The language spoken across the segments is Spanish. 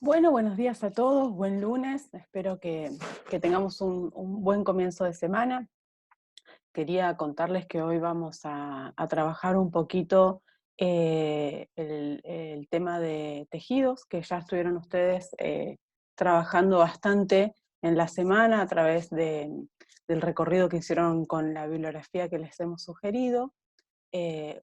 Bueno, buenos días a todos, buen lunes, espero que tengamos un buen comienzo de semana. Quería contarles que hoy vamos a trabajar un poquito el tema de tejidos, que ya estuvieron ustedes trabajando bastante en la semana a través del recorrido que hicieron con la bibliografía que les hemos sugerido.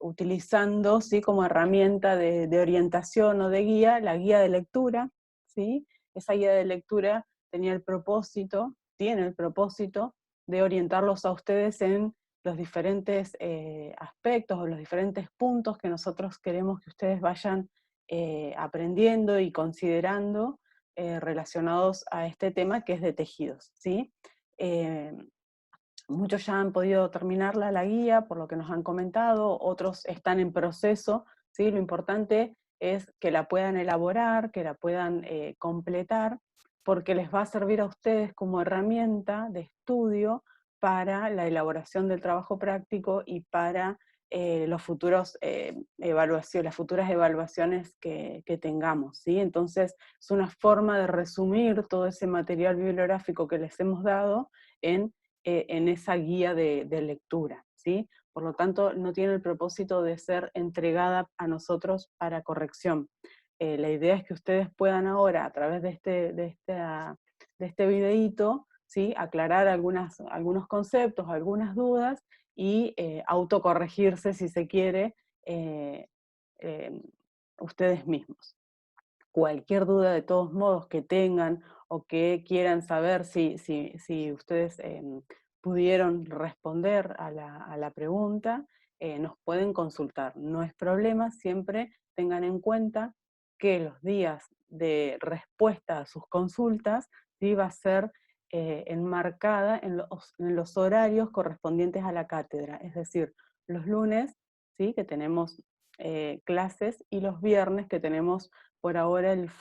Utilizando, ¿sí?, como herramienta de orientación o de guía, la guía de lectura, ¿sí? Esa guía de lectura tiene el propósito de orientarlos a ustedes en los diferentes aspectos o los diferentes puntos que nosotros queremos que ustedes vayan aprendiendo y considerando relacionados a este tema que es de tejidos, ¿sí? Eh, Muchos ya han podido terminarla la guía, por lo que nos han comentado, otros están en proceso, ¿sí? Lo importante es que la puedan elaborar, que la puedan completar, porque les va a servir a ustedes como herramienta de estudio para la elaboración del trabajo práctico y para los futuros las futuras evaluaciones que tengamos, ¿sí? Entonces es una forma de resumir todo ese material bibliográfico que les hemos dado en esa guía de lectura, ¿sí? Por lo tanto, no tiene el propósito de ser entregada a nosotros para corrección. La idea es que ustedes puedan ahora, a través de este videíto, ¿sí?, aclarar algunos conceptos, algunas dudas, y autocorregirse, si se quiere, eh, eh, ustedes mismos. Cualquier duda de todos modos que tengan o que quieran saber si ustedes pudieron responder a la pregunta, nos pueden consultar. No es problema, siempre tengan en cuenta que los días de respuesta a sus consultas, ¿sí?, va a ser enmarcada en los horarios correspondientes a la cátedra, es decir, los lunes, ¿sí?, que tenemos clases, y los viernes que tenemos por ahora los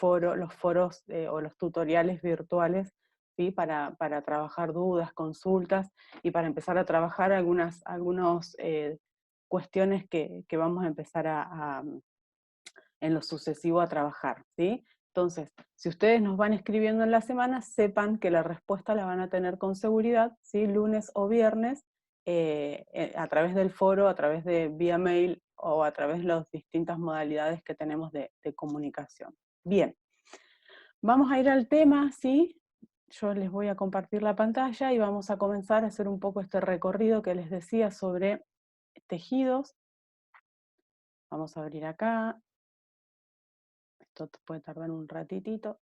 foros o los tutoriales virtuales, ¿sí?, para trabajar dudas, consultas, y para empezar a trabajar algunas cuestiones que vamos a empezar en lo sucesivo a trabajar, ¿sí? Entonces, si ustedes nos van escribiendo en la semana, sepan que la respuesta la van a tener con seguridad, ¿sí?, lunes o viernes, a través del foro, a través de vía mail o a través de las distintas modalidades que tenemos de comunicación. Bien, vamos a ir al tema, ¿sí? Yo les voy a compartir la pantalla y vamos a comenzar a hacer un poco este recorrido que les decía sobre tejidos. Vamos a abrir acá. Esto puede tardar un ratitito.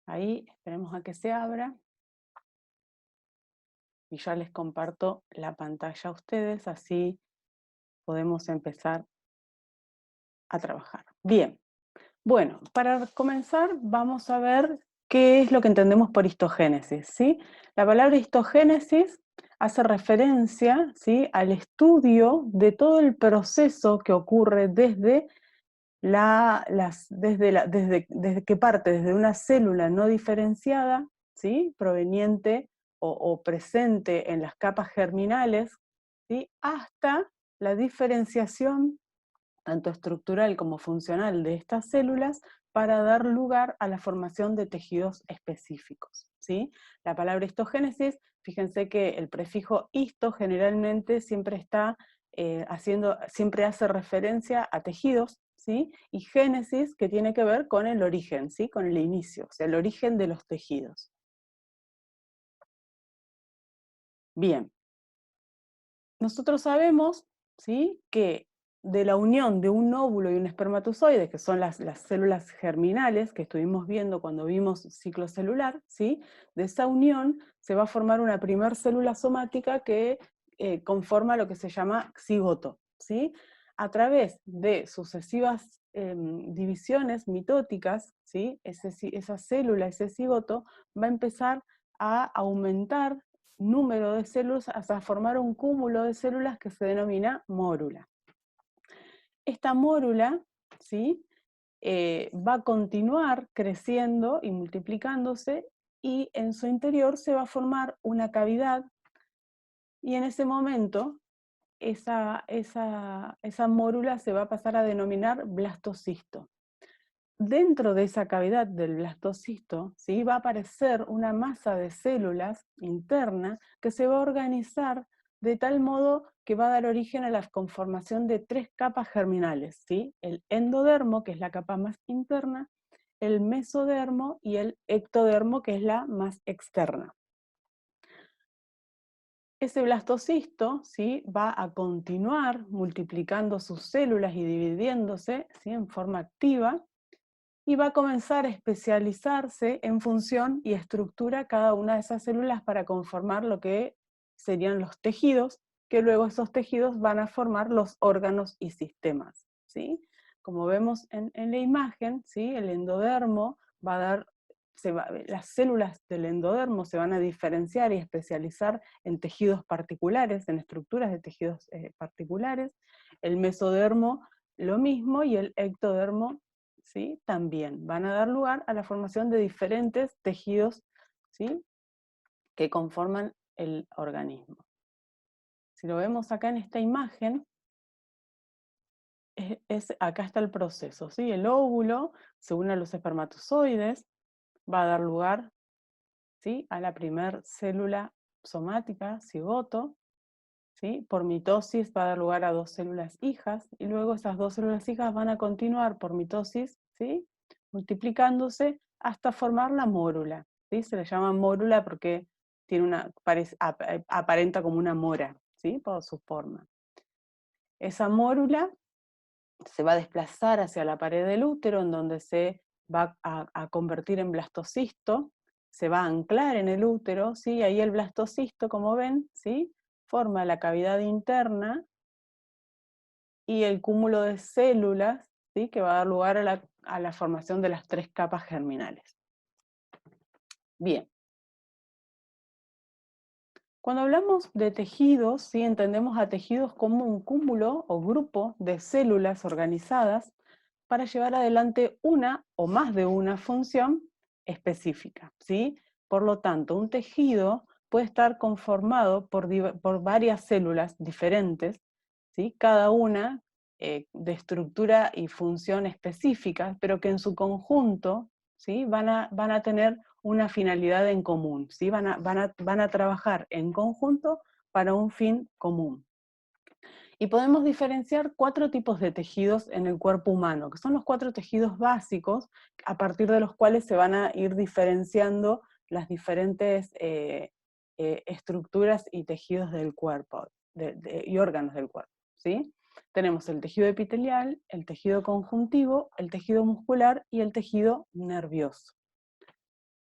Ahí, esperemos a que se abra. Y ya les comparto la pantalla a ustedes, así podemos empezar a trabajar. Bien, bueno, para comenzar vamos a ver qué es lo que entendemos por histogénesis, ¿sí? La palabra histogénesis hace referencia, ¿sí?, al estudio de todo el proceso que ocurre desde que parte desde una célula no diferenciada, ¿sí?, proveniente o presente en las capas germinales, ¿sí?, hasta la diferenciación tanto estructural como funcional de estas células para dar lugar a la formación de tejidos específicos, ¿sí? La palabra histogénesis, fíjense que el prefijo histo generalmente siempre hace referencia a tejidos, ¿sí? Y génesis, que tiene que ver con el origen, ¿sí?, con el inicio, o sea, el origen de los tejidos. Bien, nosotros sabemos, ¿sí?, que de la unión de un óvulo y un espermatozoide, que son las células germinales que estuvimos viendo cuando vimos ciclo celular, ¿sí?, de esa unión se va a formar una primer célula somática que conforma lo que se llama cigoto, ¿sí? A través de sucesivas divisiones mitóticas, ¿sí?, esa célula, ese cigoto, va a empezar a aumentar número de células hasta formar un cúmulo de células que se denomina mórula. Esta mórula, ¿sí?, va a continuar creciendo y multiplicándose, y en su interior se va a formar una cavidad, y en ese momento esa mórula se va a pasar a denominar blastocisto. dentro de esa cavidad del blastocisto, ¿sí?, va a aparecer una masa de células interna que se va a organizar de tal modo que va a dar origen a la conformación de 3 capas germinales, ¿sí? El endodermo, que es la capa más interna, el mesodermo y el ectodermo, que es la más externa. Ese blastocisto, ¿sí?, va a continuar multiplicando sus células y dividiéndose, ¿sí?, en forma activa, y va a comenzar a especializarse en función y estructura cada una de esas células para conformar lo que serían los tejidos, que luego esos tejidos van a formar los órganos y sistemas, ¿sí? Como vemos en la imagen, ¿sí?, el endodermo va a dar, las células del endodermo se van a diferenciar y especializar en tejidos particulares, en estructuras de tejidos particulares, el mesodermo lo mismo, y el ectodermo, ¿sí?, también van a dar lugar a la formación de diferentes tejidos, ¿sí?, que conforman el organismo. Si lo vemos acá en esta imagen, acá está el proceso, ¿sí? El óvulo se une a los espermatozoides, va a dar lugar, ¿sí?, a la primer célula somática, cigoto, ¿sí? Por mitosis va a dar lugar a 2 células hijas, y luego esas 2 células hijas van a continuar por mitosis, ¿sí?, multiplicándose hasta formar la mórula, ¿sí? Se le llama mórula porque tiene aparenta como una mora, ¿sí?, por su forma. Esa mórula se va a desplazar hacia la pared del útero, en donde se va a convertir en blastocisto, se va a anclar en el útero, ¿sí? Ahí el blastocisto, como ven, ¿sí?, forma la cavidad interna y el cúmulo de células, ¿sí?, que va a dar lugar a la formación de las 3 capas germinales. Bien. Cuando hablamos de tejidos, ¿sí?, entendemos a tejidos como un cúmulo o grupo de células organizadas para llevar adelante una o más de una función específica, ¿sí? Por lo tanto, un tejido puede estar conformado por varias células diferentes, ¿sí?, cada una de estructura y función específica, pero que en su conjunto, ¿sí?, van a tener una finalidad en común, ¿sí? Van a trabajar en conjunto para un fin común. Y podemos diferenciar 4 tipos de tejidos en el cuerpo humano, que son los 4 tejidos básicos, a partir de los cuales se van a ir diferenciando las diferentes estructuras y tejidos del cuerpo, y órganos del cuerpo, ¿sí? Tenemos el tejido epitelial, el tejido conjuntivo, el tejido muscular y el tejido nervioso.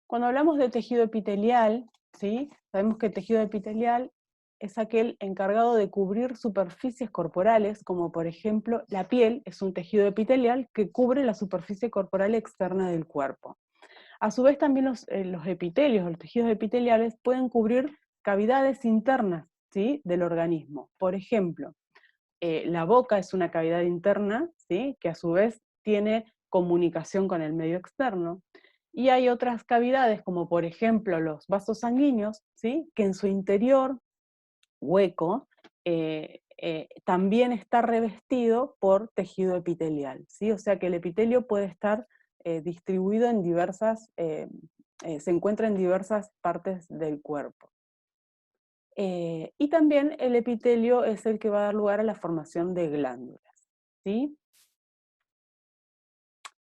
Cuando hablamos de tejido epitelial, ¿sí?, sabemos que el tejido epitelial es aquel encargado de cubrir superficies corporales, como por ejemplo la piel es un tejido epitelial que cubre la superficie corporal externa del cuerpo. A su vez también los epitelios, los tejidos epiteliales, pueden cubrir cavidades internas, ¿sí?, del organismo. Por ejemplo, la boca es una cavidad interna, ¿sí?, que a su vez tiene comunicación con el medio externo. Y hay otras cavidades, como por ejemplo los vasos sanguíneos, ¿sí?, que en su interior hueco también está revestido por tejido epitelial, ¿sí? O sea que el epitelio puede estar distribuido en se encuentra en diversas partes del cuerpo. Y también el epitelio es el que va a dar lugar a la formación de glándulas, ¿sí?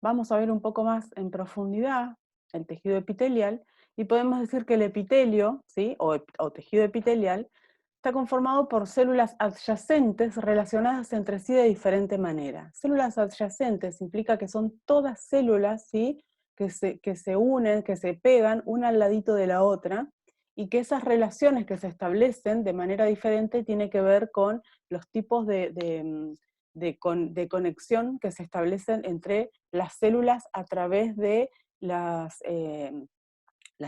Vamos a ver un poco más en profundidad el tejido epitelial, y podemos decir que el epitelio, ¿sí?, o tejido epitelial, está conformado por células adyacentes relacionadas entre sí de diferente manera. Células adyacentes implica que son todas células, ¿sí?, que se unen, que se pegan una al ladito de la otra, y que esas relaciones que se establecen de manera diferente tienen que ver con los tipos de conexión que se establecen entre las células a través de las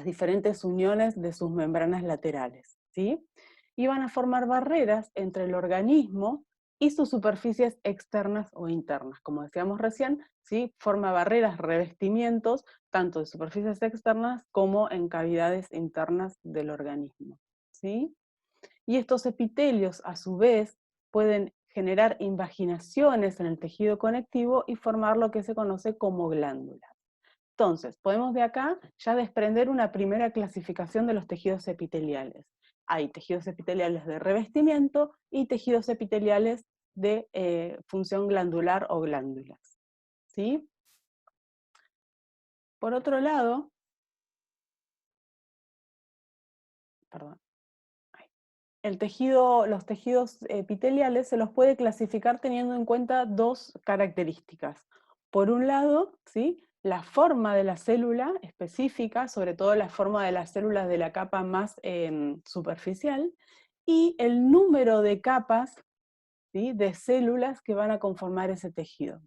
diferentes uniones de sus membranas laterales, ¿sí? Y van a formar barreras entre el organismo y sus superficies externas o internas. Como decíamos recién, ¿sí?, forma barreras, revestimientos, tanto de superficies externas como en cavidades internas del organismo, ¿sí? Y estos epitelios, a su vez, pueden generar invaginaciones en el tejido conectivo y formar lo que se conoce como glándulas. Entonces, podemos de acá ya desprender una primera clasificación de los tejidos epiteliales. Hay tejidos epiteliales de revestimiento y tejidos epiteliales de función glandular o glándulas, ¿sí? Por otro lado, perdón, los tejidos epiteliales se los puede clasificar teniendo en cuenta dos características. Por un lado, ¿sí?, la forma de la célula específica, sobre todo la forma de las células de la capa más superficial, y el número de capas, ¿sí?, de células que van a conformar ese tejido.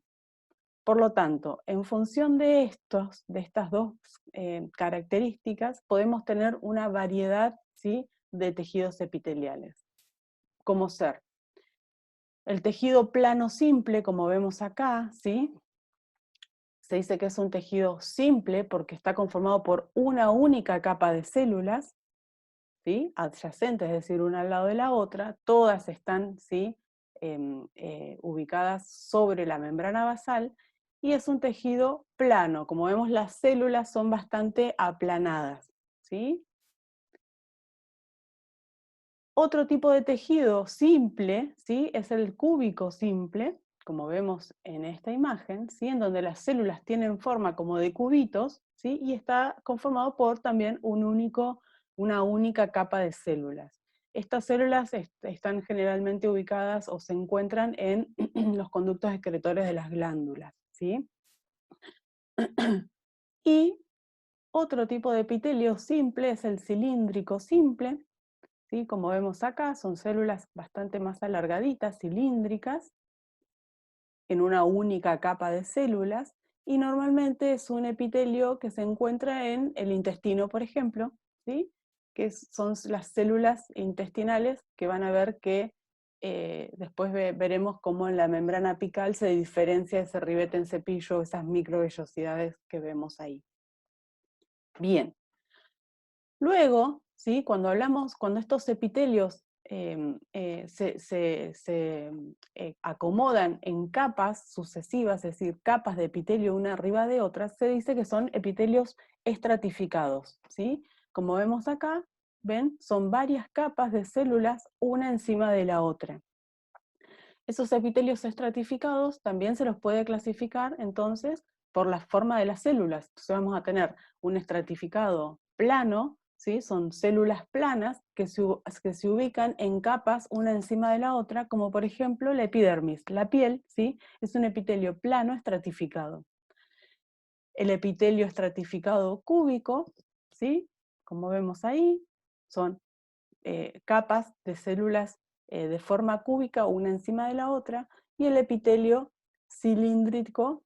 Por lo tanto, en función de estas dos características, podemos tener una variedad, ¿sí?, de tejidos epiteliales, como ser el tejido plano simple, como vemos acá, ¿sí? Se dice que es un tejido simple porque está conformado por una única capa de células, ¿sí?, adyacentes, es decir, una al lado de la otra, todas están, ¿sí?, ubicadas sobre la membrana basal, y es un tejido plano. Como vemos, las células son bastante aplanadas, ¿sí? Otro tipo de tejido simple, ¿sí?, es el cúbico simple, como vemos en esta imagen, ¿sí?, en donde las células tienen forma como de cubitos, ¿sí?, y está conformado por también una única capa de células. Estas células están generalmente ubicadas o se encuentran en los conductos excretores de las glándulas, ¿sí? Y otro tipo de epitelio simple es el cilíndrico simple, ¿sí? Como vemos acá, son células bastante más alargaditas, cilíndricas, en una única capa de células, y normalmente es un epitelio que se encuentra en el intestino, por ejemplo, ¿sí?, que son las células intestinales, que van a ver que después veremos cómo en la membrana apical se diferencia ese ribete en cepillo, esas microvellosidades que vemos ahí. Bien. Luego, ¿sí?, cuando estos epitelios se acomodan en capas sucesivas, es decir, capas de epitelio una arriba de otra, se dice que son epitelios estratificados, ¿sí? Como vemos acá, ¿ven?, son varias capas de células una encima de la otra. Esos epitelios estratificados también se los puede clasificar entonces por la forma de las células. Entonces vamos a tener un estratificado plano, ¿sí?, son células planas que se ubican en capas una encima de la otra, como por ejemplo la epidermis. La piel, ¿sí?, es un epitelio plano estratificado. El epitelio estratificado cúbico, ¿sí?, como vemos ahí, son capas de células de forma cúbica una encima de la otra, y el epitelio cilíndrico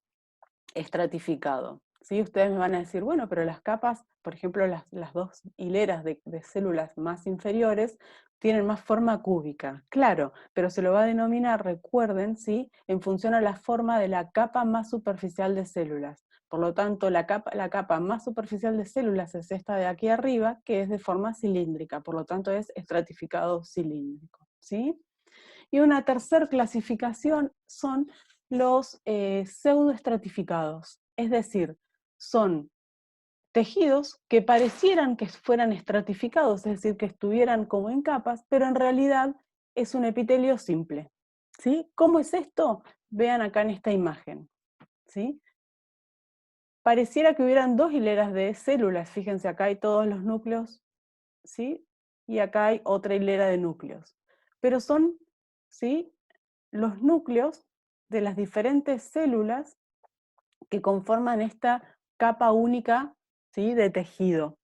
estratificado, ¿sí? Ustedes me van a decir, bueno, pero las capas, por ejemplo, las dos hileras de células más inferiores tienen más forma cúbica. Claro, pero se lo va a denominar, recuerden, ¿sí?, en función a la forma de la capa más superficial de células. Por lo tanto, la capa más superficial de células es esta de aquí arriba, que es de forma cilíndrica, por lo tanto es estratificado cilíndrico, ¿sí? Y una tercera clasificación son los pseudoestratificados, es decir, son tejidos que parecieran que fueran estratificados, es decir, que estuvieran como en capas, pero en realidad es un epitelio simple, ¿sí? ¿Cómo es esto? Vean acá en esta imagen, ¿sí? Pareciera que hubieran dos hileras de células, fíjense, acá hay todos los núcleos, ¿sí?, y acá hay otra hilera de núcleos, pero son, ¿sí?, los núcleos de las diferentes células que conforman esta capa única, ¿sí?, de tejido.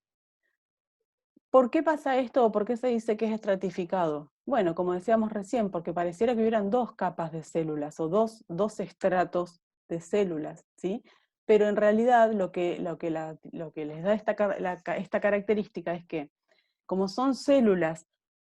¿Por qué pasa esto o por qué se dice que es estratificado? Bueno, como decíamos recién, porque pareciera que hubieran dos capas de células o dos estratos de células, ¿sí? Pero en realidad lo que les da esta característica es que, como son células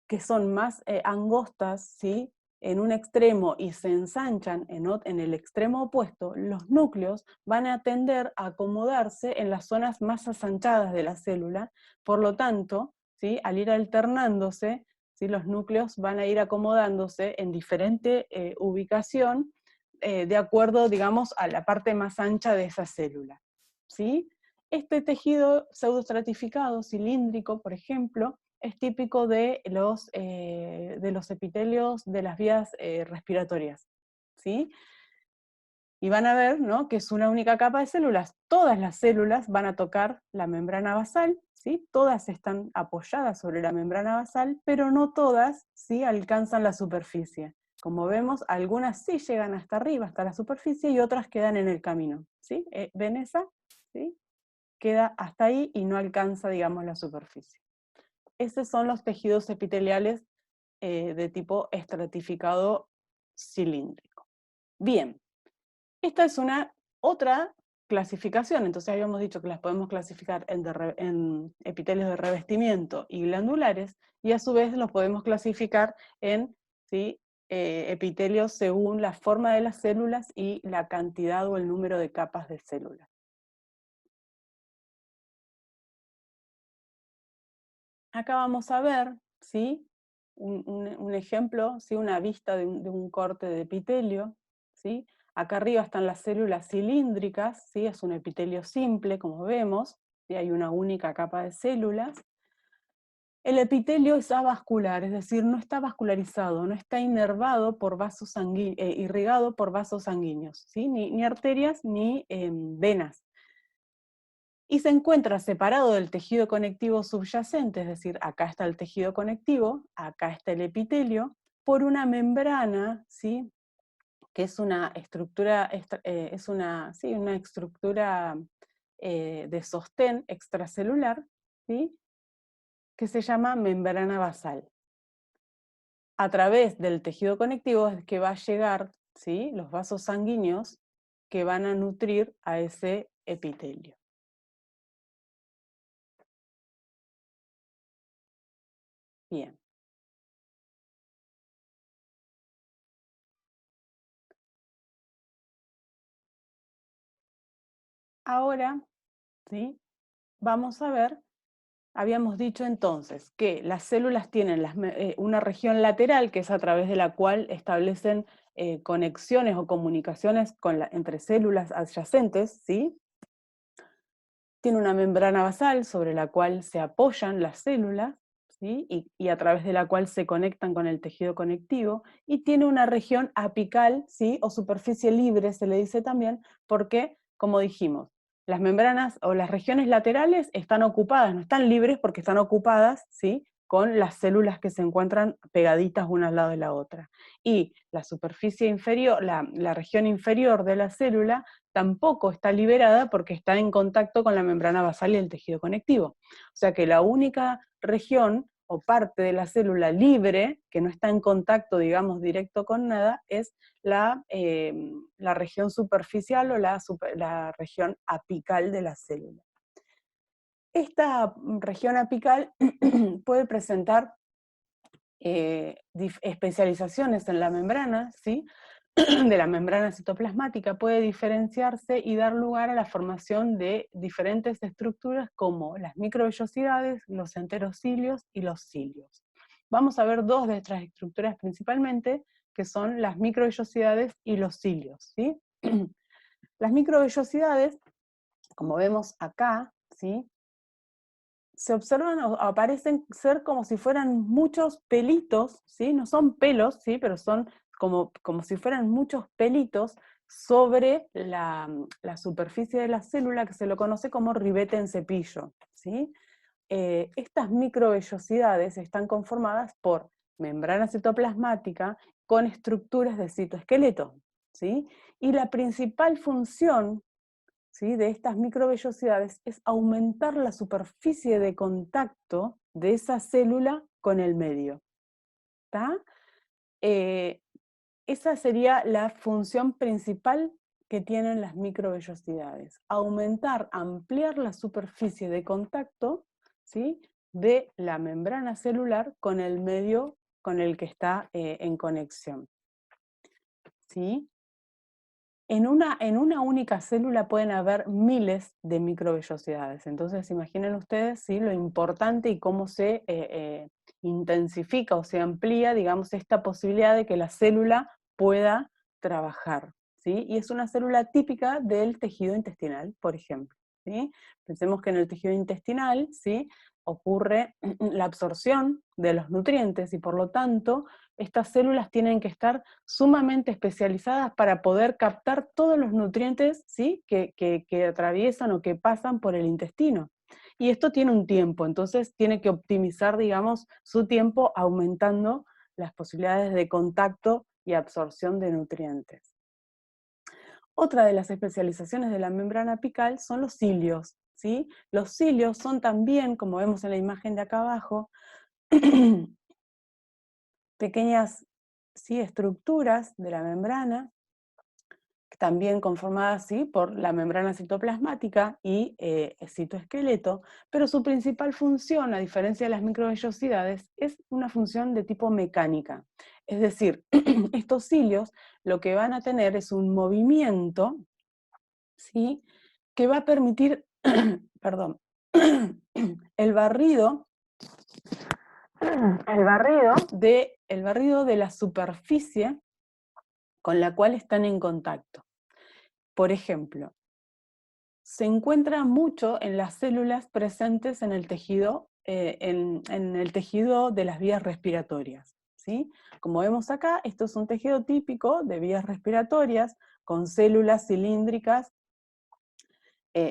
que son más angostas, ¿sí?, en un extremo y se ensanchan en el extremo opuesto, los núcleos van a tender a acomodarse en las zonas más asanchadas de la célula, por lo tanto, ¿sí?, al ir alternándose, ¿sí? Los núcleos van a ir acomodándose en diferente ubicación de acuerdo, digamos, a la parte más ancha de esa célula, ¿sí? Este tejido pseudoestratificado, cilíndrico, por ejemplo, es típico de los epitelios de las vías respiratorias, ¿sí? Y van a ver, ¿no?, que es una única capa de células. Todas las células van a tocar la membrana basal, ¿sí? Todas están apoyadas sobre la membrana basal, pero no todas, ¿sí?, alcanzan la superficie. Como vemos, algunas sí llegan hasta arriba, hasta la superficie, y otras quedan en el camino, ¿sí? ¿Ven esa? ¿Sí? Queda hasta ahí y no alcanza, digamos, la superficie. Esos son los tejidos epiteliales de tipo estratificado cilíndrico. Bien. Esta es una otra clasificación, entonces habíamos dicho que las podemos clasificar en epitelios de revestimiento y glandulares, y a su vez los podemos clasificar en, ¿sí?, epitelios según la forma de las células y la cantidad o el número de capas de células. Acá vamos a ver, ¿sí?, un ejemplo, ¿sí?, una vista de un corte de epitelio, ¿sí? Acá arriba están las células cilíndricas, ¿sí? Es un epitelio simple, como vemos, ¿sí? Hay una única capa de células. El epitelio es avascular, es decir, no está vascularizado, no está inervado por vasos irrigado por vasos sanguíneos, ¿sí? Ni arterias ni venas. Y se encuentra separado del tejido conectivo subyacente, es decir, acá está el tejido conectivo, acá está el epitelio, por una membrana, ¿sí?, que es una estructura, sí, una estructura de sostén extracelular, ¿sí?, que se llama membrana basal. A través del tejido conectivo es que va a llegar, ¿sí?, los vasos sanguíneos que van a nutrir a ese epitelio. Bien. Ahora, ¿sí?, vamos a ver, habíamos dicho entonces que las células tienen una región lateral, que es a través de la cual establecen conexiones o comunicaciones entre células adyacentes, ¿sí? Tiene una membrana basal sobre la cual se apoyan las células, ¿sí?, y a través de la cual se conectan con el tejido conectivo, y tiene una región apical, ¿sí?, o superficie libre se le dice también, porque, como dijimos, las membranas o las regiones laterales están ocupadas, no están libres porque están ocupadas, ¿sí?, con las células que se encuentran pegaditas una al lado de la otra. Y la superficie inferior, la región inferior de la célula tampoco está liberada porque está en contacto con la membrana basal y el tejido conectivo. O sea que la única región o parte de la célula libre, que no está en contacto, digamos, directo con nada, es la región superficial o la región apical de la célula. Esta región apical puede presentar especializaciones en la membrana, ¿sí?, de la membrana citoplasmática, puede diferenciarse y dar lugar a la formación de diferentes estructuras como las microvellosidades, los enterocilios y los cilios. Vamos a ver dos de estas estructuras principalmente, que son las microvellosidades y los cilios, ¿sí? Las microvellosidades, como vemos acá, ¿sí?, se observan o aparecen ser como si fueran muchos pelitos, ¿sí? No son pelos, ¿sí?, pero son como si fueran muchos pelitos sobre la superficie de la célula, que se lo conoce como ribete en cepillo, ¿sí? Estas microvellosidades están conformadas por membrana citoplasmática con estructuras de citoesqueleto, ¿sí? Y la principal función, ¿sí?, de estas microvellosidades es aumentar la superficie de contacto de esa célula con el medio. ¿Está? Esa sería la función principal que tienen las microvellosidades: aumentar, ampliar la superficie de contacto, ¿sí?, de la membrana celular con el medio con el que está en conexión, ¿sí? En una única célula pueden haber miles de microvellosidades, entonces imaginen ustedes, ¿sí?, lo importante y cómo se intensifica o se amplía, digamos, esta posibilidad de que la célula pueda trabajar, ¿sí? Y es una célula típica del tejido intestinal, por ejemplo, ¿sí? Pensemos que en el tejido intestinal, ¿sí?, ocurre la absorción de los nutrientes y por lo tanto estas células tienen que estar sumamente especializadas para poder captar todos los nutrientes, ¿sí?, que atraviesan o que pasan por el intestino. Y esto tiene un tiempo, entonces tiene que optimizar, digamos, su tiempo aumentando las posibilidades de contacto y absorción de nutrientes. Otra de las especializaciones de la membrana apical son los cilios, ¿sí? Los cilios son también, como vemos en la imagen de acá abajo, pequeñas, ¿sí?, estructuras de la membrana, también conformadas, ¿sí?, por la membrana citoplasmática y citoesqueleto, pero su principal función, a diferencia de las microvellosidades, es una función de tipo mecánica. Es decir, estos cilios lo que van a tener es un movimiento, ¿sí?, que va a permitir, perdón, el barrido el barrido de la superficie con la cual están en contacto. Por ejemplo, se encuentra mucho en las células presentes en el tejido, en el tejido de las vías respiratorias, ¿sí? Como vemos acá, esto es un tejido típico de vías respiratorias con células cilíndricas.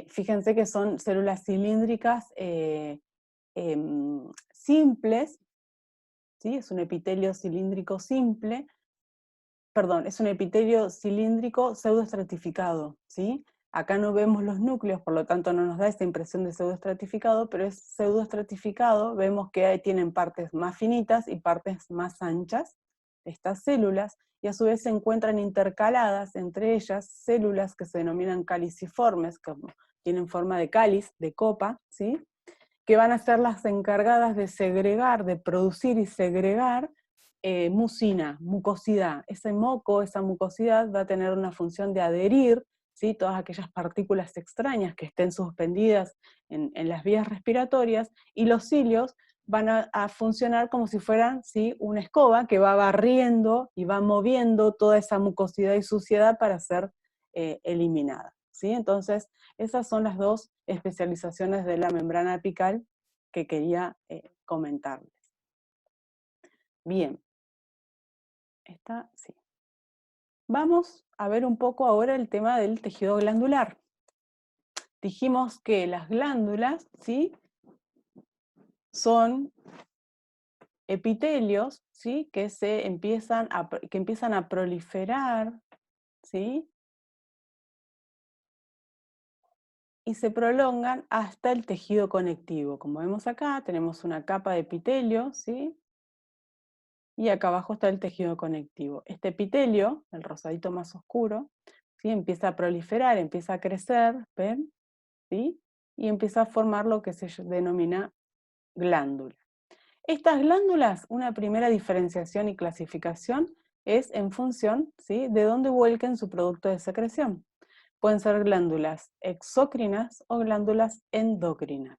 Fíjense que son células cilíndricas simples, ¿sí? Es un epitelio cilíndrico simple, perdón, es un epitelio cilíndrico pseudoestratificado, ¿sí? Acá no vemos los núcleos, por lo tanto no nos da esta impresión de pseudoestratificado, pero es pseudoestratificado, vemos que ahí tienen partes más finitas y partes más anchas, estas células, y a su vez se encuentran intercaladas entre ellas células que se denominan caliciformes, que tienen forma de cáliz, de copa, ¿sí?, que van a ser las encargadas de segregar, de producir y segregar mucina, mucosidad. Ese moco, esa mucosidad va a tener una función de adherir, ¿sí?, todas aquellas partículas extrañas que estén suspendidas en las vías respiratorias, y los cilios van a funcionar como si fueran, ¿sí?, una escoba que va barriendo y va moviendo toda esa mucosidad y suciedad para ser eliminada, ¿sí? Entonces, esas son las dos especializaciones de la membrana apical que quería comentarles. Bien, sí. Vamos a ver un poco ahora el tema del tejido glandular. Dijimos que las glándulas, ¿sí?, son epitelios, ¿sí?, que empiezan a proliferar, ¿sí?, y se prolongan hasta el tejido conectivo. Como vemos acá, tenemos una capa de epitelio, ¿sí?, y acá abajo está el tejido conectivo. Este epitelio, el rosadito más oscuro, ¿sí?, empieza a proliferar, empieza a crecer, ¿ven?, ¿sí?, y empieza a formar lo que se denomina glándula. Estas glándulas, una primera diferenciación y clasificación es en función, ¿sí?, de dónde vuelquen su producto de secreción. Pueden ser glándulas exócrinas o glándulas endócrinas.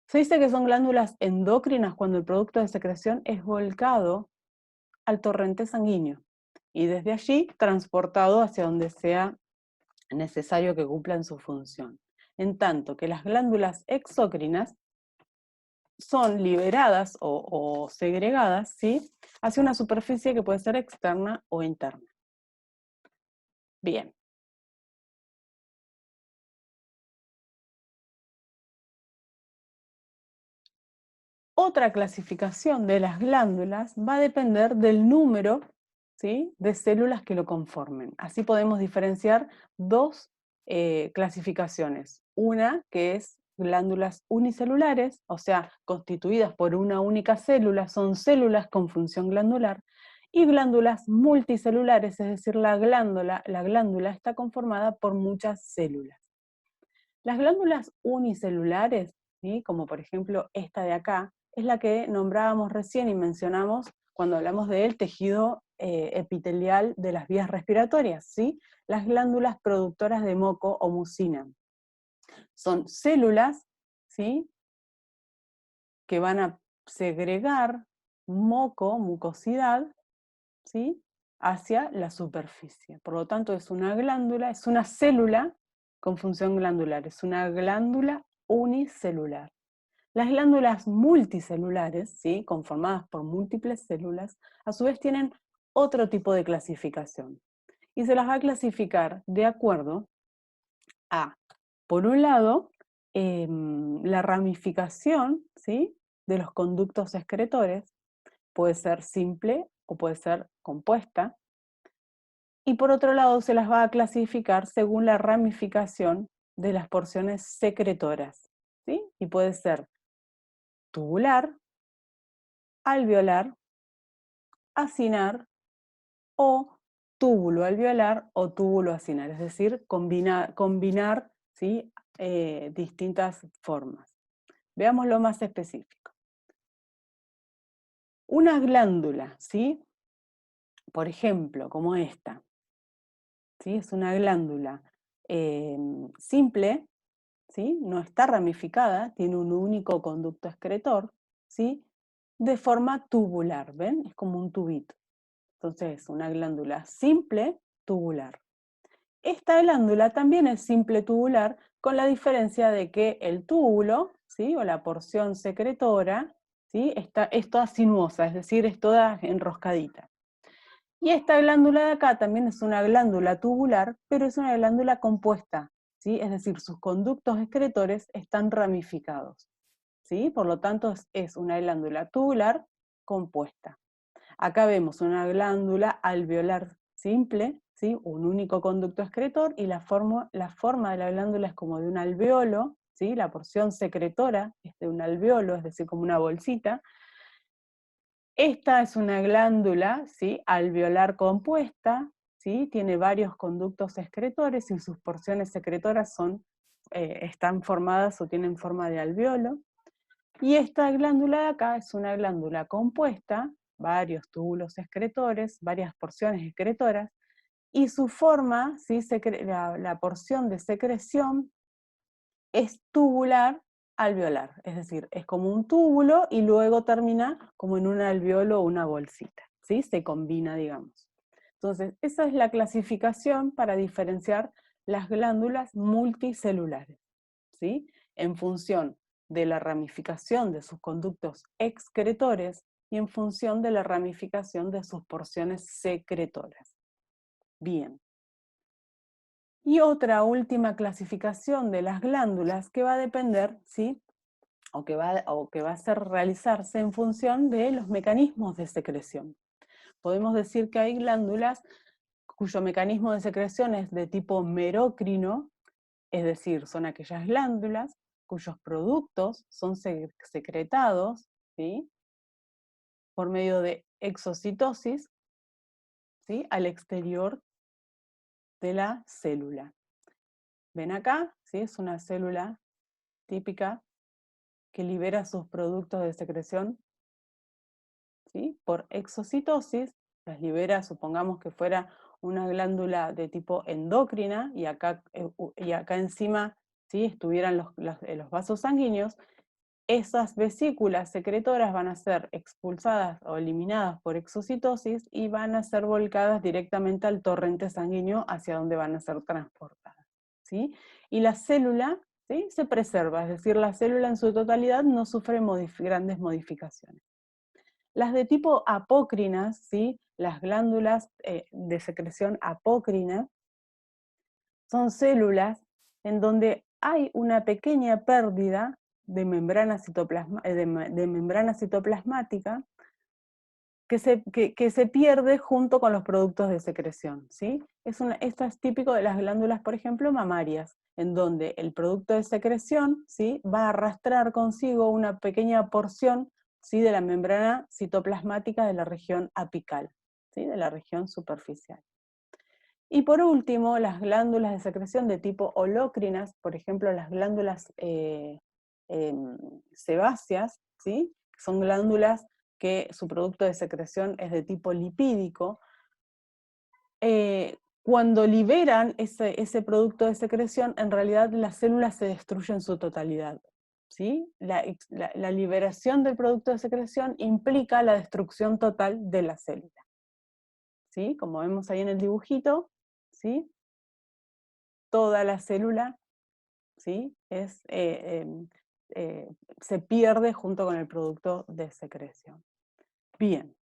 Se dice que son glándulas endócrinas cuando el producto de secreción es volcado al torrente sanguíneo y desde allí transportado hacia donde sea necesario que cumplan su función. En tanto que las glándulas exócrinas son liberadas o segregadas, ¿sí?, hacia una superficie que puede ser externa o interna. Bien. Otra clasificación de las glándulas va a depender del número, ¿sí?, de células que lo conformen. Así podemos diferenciar dos clasificaciones. Una que es glándulas unicelulares, o sea, constituidas por una única célula, son células con función glandular, y glándulas multicelulares, es decir, la glándula está conformada por muchas células. Las glándulas unicelulares, ¿sí?, como por ejemplo esta de acá, es la que nombrábamos recién y mencionamos cuando hablamos del tejido epitelial de las vías respiratorias, ¿sí?, las glándulas productoras de moco o mucina. Son células, ¿sí?, que van a segregar moco, mucosidad, ¿sí?, hacia la superficie. Por lo tanto, es una glándula, es una célula con función glandular, es una glándula unicelular. Las glándulas multicelulares, ¿sí?, conformadas por múltiples células, a su vez tienen otro tipo de clasificación. Y se las va a clasificar de acuerdo a, por un lado, la ramificación, ¿sí?, de los conductos excretores, puede ser simple o puede ser compuesta, y por otro lado se las va a clasificar según la ramificación de las porciones secretoras, ¿sí?, y puede ser tubular, alveolar, acinar o túbulo alveolar o túbulo acinar, es decir, combinar, ¿sí?, distintas formas. Veamos lo más específico. Una glándula, ¿sí?, por ejemplo, como esta, ¿sí?, es una glándula simple, ¿sí?, no está ramificada, tiene un único conducto excretor, ¿sí?, de forma tubular, ¿ven? Es como un tubito. Entonces es una glándula simple tubular. Esta glándula también es simple tubular, con la diferencia de que el túbulo, ¿sí?, o la porción secretora, ¿sí?, es toda sinuosa, es decir, es toda enroscadita. Y esta glándula de acá también es una glándula tubular, pero es una glándula compuesta, ¿sí?, es decir, sus conductos excretores están ramificados, ¿sí?, por lo tanto es una glándula tubular compuesta. Acá vemos una glándula alveolar simple, ¿sí?, un único conducto excretor, y la forma de la glándula es como de un alveolo, ¿sí?, la porción secretora es de un alveolo, es decir, como una bolsita. Esta es una glándula, ¿sí?, alveolar compuesta, ¿sí?, tiene varios conductos excretores y sus porciones secretoras están formadas o tienen forma de alveolo. Y esta glándula de acá es una glándula compuesta, varios túbulos excretores, varias porciones excretoras, y su forma, ¿sí?, la porción de secreción es tubular alveolar, es decir, es como un túbulo y luego termina como en un alveolo o una bolsita, ¿sí?, se combina, digamos. Entonces, esa es la clasificación para diferenciar las glándulas multicelulares, ¿sí?, en función de la ramificación de sus conductos excretores y en función de la ramificación de sus porciones secretoras. Bien. Y otra última clasificación de las glándulas que va a depender, ¿sí?, o que va a realizarse en función de los mecanismos de secreción. Podemos decir que hay glándulas cuyo mecanismo de secreción es de tipo merocrino, es decir, son aquellas glándulas cuyos productos son secretados, ¿sí?, por medio de exocitosis, ¿sí?, al exterior de la célula. Ven acá, ¿sí?, es una célula típica que libera sus productos de secreción, ¿sí?, por exocitosis, las libera, supongamos que fuera una glándula de tipo endocrina, y acá encima, ¿sí?, estuvieran los vasos sanguíneos. Esas vesículas secretoras van a ser expulsadas o eliminadas por exocitosis y van a ser volcadas directamente al torrente sanguíneo hacia donde van a ser transportadas, ¿sí? Y la célula, ¿sí?, se preserva, es decir, la célula en su totalidad no sufre grandes modificaciones. Las de tipo apócrinas, ¿sí?, las glándulas de secreción apócrina, son células en donde hay una pequeña pérdida de membrana citoplasmática que se pierde junto con los productos de secreción, ¿sí? Esto es típico de las glándulas, por ejemplo, mamarias, en donde el producto de secreción, ¿sí?, va a arrastrar consigo una pequeña porción, ¿sí?, de la membrana citoplasmática de la región apical, ¿sí?, de la región superficial. Y por último, las glándulas de secreción de tipo holócrinas, por ejemplo, las glándulas sebáceas, ¿sí?, son glándulas que su producto de secreción es de tipo lipídico. Cuando liberan ese producto de secreción, en realidad la célula se destruye en su totalidad, ¿sí? La liberación del producto de secreción implica la destrucción total de la célula, ¿sí? Como vemos ahí en el dibujito, ¿sí? Toda la célula, ¿sí? Se pierde junto con el producto de secreción. Bien,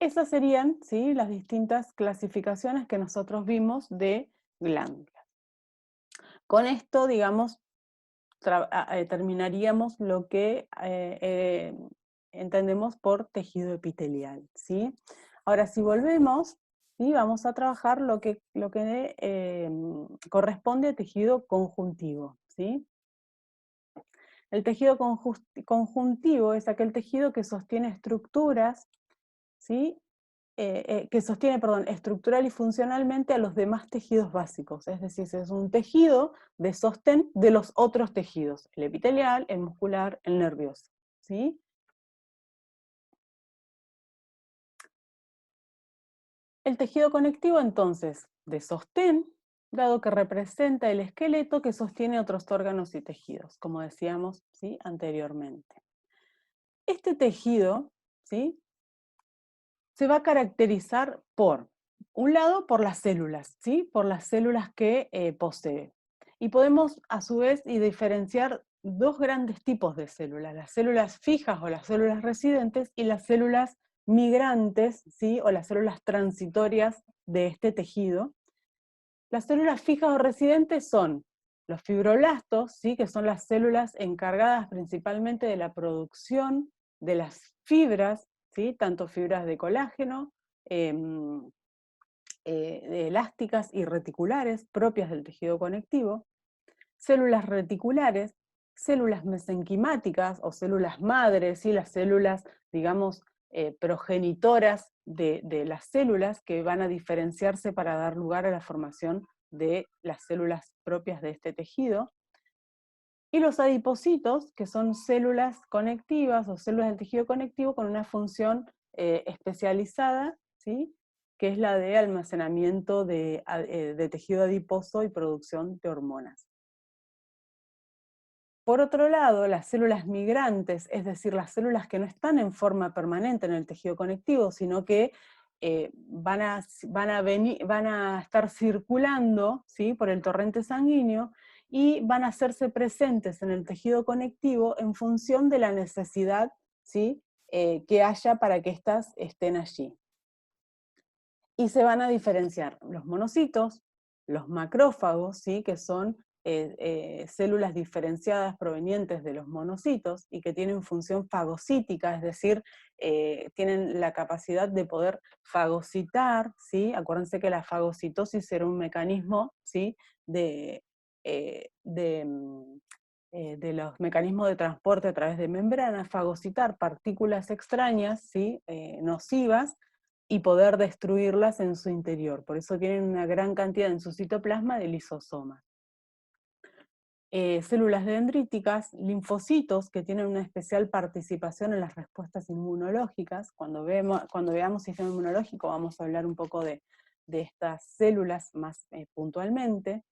esas serían, ¿sí?, las distintas clasificaciones que nosotros vimos de glándulas. Con esto, digamos, terminaríamos lo que entendemos por tejido epitelial, ¿sí? Ahora, si volvemos, ¿sí?, vamos a trabajar lo que corresponde a tejido conjuntivo, ¿sí? El tejido conjuntivo es aquel tejido que sostiene estructuras, ¿sí?, que sostiene, perdón, estructural y funcionalmente a los demás tejidos básicos, es decir, es un tejido de sostén de los otros tejidos, el epitelial, el muscular, el nervioso, ¿sí? El tejido conectivo, entonces, de sostén, dado que representa el esqueleto que sostiene otros órganos y tejidos, como decíamos, ¿sí?, anteriormente. Este tejido, ¿sí?, se va a caracterizar por, un lado, por las células, ¿sí?, por las células que posee. Y podemos, a su vez, diferenciar dos grandes tipos de células, las células fijas o las células residentes y las células migrantes, ¿sí?, o las células transitorias de este tejido. Las células fijas o residentes son los fibroblastos, ¿sí?, que son las células encargadas principalmente de la producción de las fibras, ¿sí?, tanto fibras de colágeno, elásticas y reticulares propias del tejido conectivo, células reticulares, células mesenquimáticas o células madres, ¿sí?, las células, digamos, progenitoras de las células que van a diferenciarse para dar lugar a la formación de las células propias de este tejido, y los adipocitos, que son células conectivas o células del tejido conectivo con una función especializada, ¿sí?, que es la de almacenamiento de tejido adiposo y producción de hormonas. Por otro lado, las células migrantes, es decir, las células que no están en forma permanente en el tejido conectivo, sino que van a estar circulando, ¿sí?, por el torrente sanguíneo y van a hacerse presentes en el tejido conectivo en función de la necesidad, ¿sí?, que haya para que éstas estén allí. Y se van a diferenciar los monocitos, los macrófagos, ¿sí?, que son células diferenciadas provenientes de los monocitos y que tienen función fagocítica, es decir, tienen la capacidad de poder fagocitar, ¿sí? Acuérdense que la fagocitosis era un mecanismo, ¿sí?, de, eh, de, mm, de los mecanismos de transporte a través de membranas, fagocitar partículas extrañas, ¿sí?, nocivas, y poder destruirlas en su interior. Por eso tienen una gran cantidad en su citoplasma de lisosomas. Células dendríticas, linfocitos que tienen una especial participación en las respuestas inmunológicas. Cuando veamos sistema inmunológico vamos a hablar un poco de estas células más puntualmente.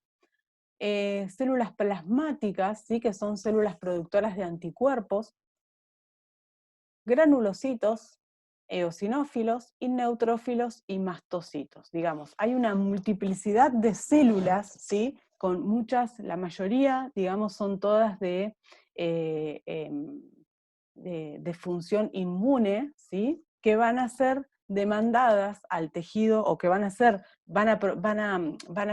Células plasmáticas, ¿sí?, que son células productoras de anticuerpos. Granulocitos, eosinófilos, y neutrófilos y mastocitos. Digamos, hay una multiplicidad de células, ¿sí?, con muchas, la mayoría, digamos, son todas de función inmune, ¿sí?, que van a ser demandadas al tejido, o que van a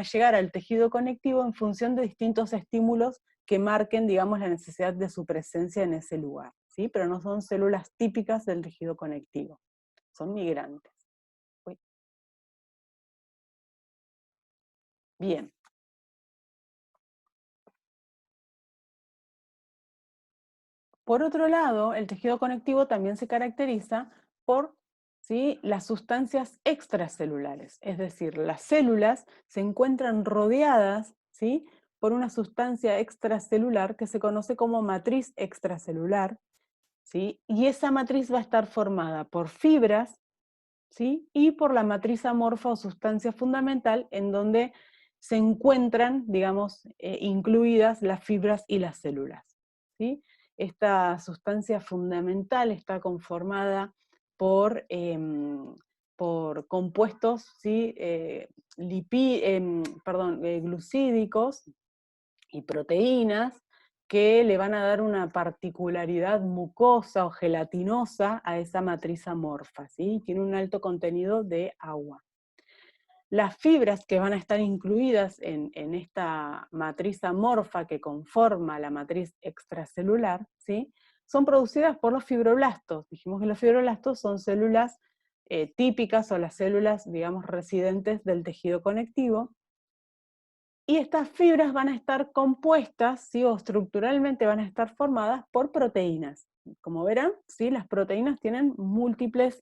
llegar al tejido conectivo en función de distintos estímulos que marquen, digamos, la necesidad de su presencia en ese lugar, ¿sí? Pero no son células típicas del tejido conectivo, son migrantes. Uy. Bien. Por otro lado, el tejido conectivo también se caracteriza por, ¿sí?, las sustancias extracelulares, es decir, las células se encuentran rodeadas, ¿sí?, por una sustancia extracelular que se conoce como matriz extracelular, ¿sí?, y esa matriz va a estar formada por fibras, ¿sí?, y por la matriz amorfa o sustancia fundamental, en donde se encuentran, digamos, incluidas las fibras y las células, ¿sí? Esta sustancia fundamental está conformada por, por compuestos, ¿sí? Glucídicos y proteínas que le van a dar una particularidad mucosa o gelatinosa a esa matriz amorfa, ¿sí? Tiene un alto contenido de agua. Las fibras que van a estar incluidas en esta matriz amorfa que conforma la matriz extracelular, ¿sí? Son producidas por los fibroblastos. Dijimos que los fibroblastos son células típicas o las células, digamos, residentes del tejido conectivo. Y estas fibras van a estar compuestas, ¿sí? O estructuralmente van a estar formadas por proteínas. Como verán, ¿sí? Las proteínas tienen múltiples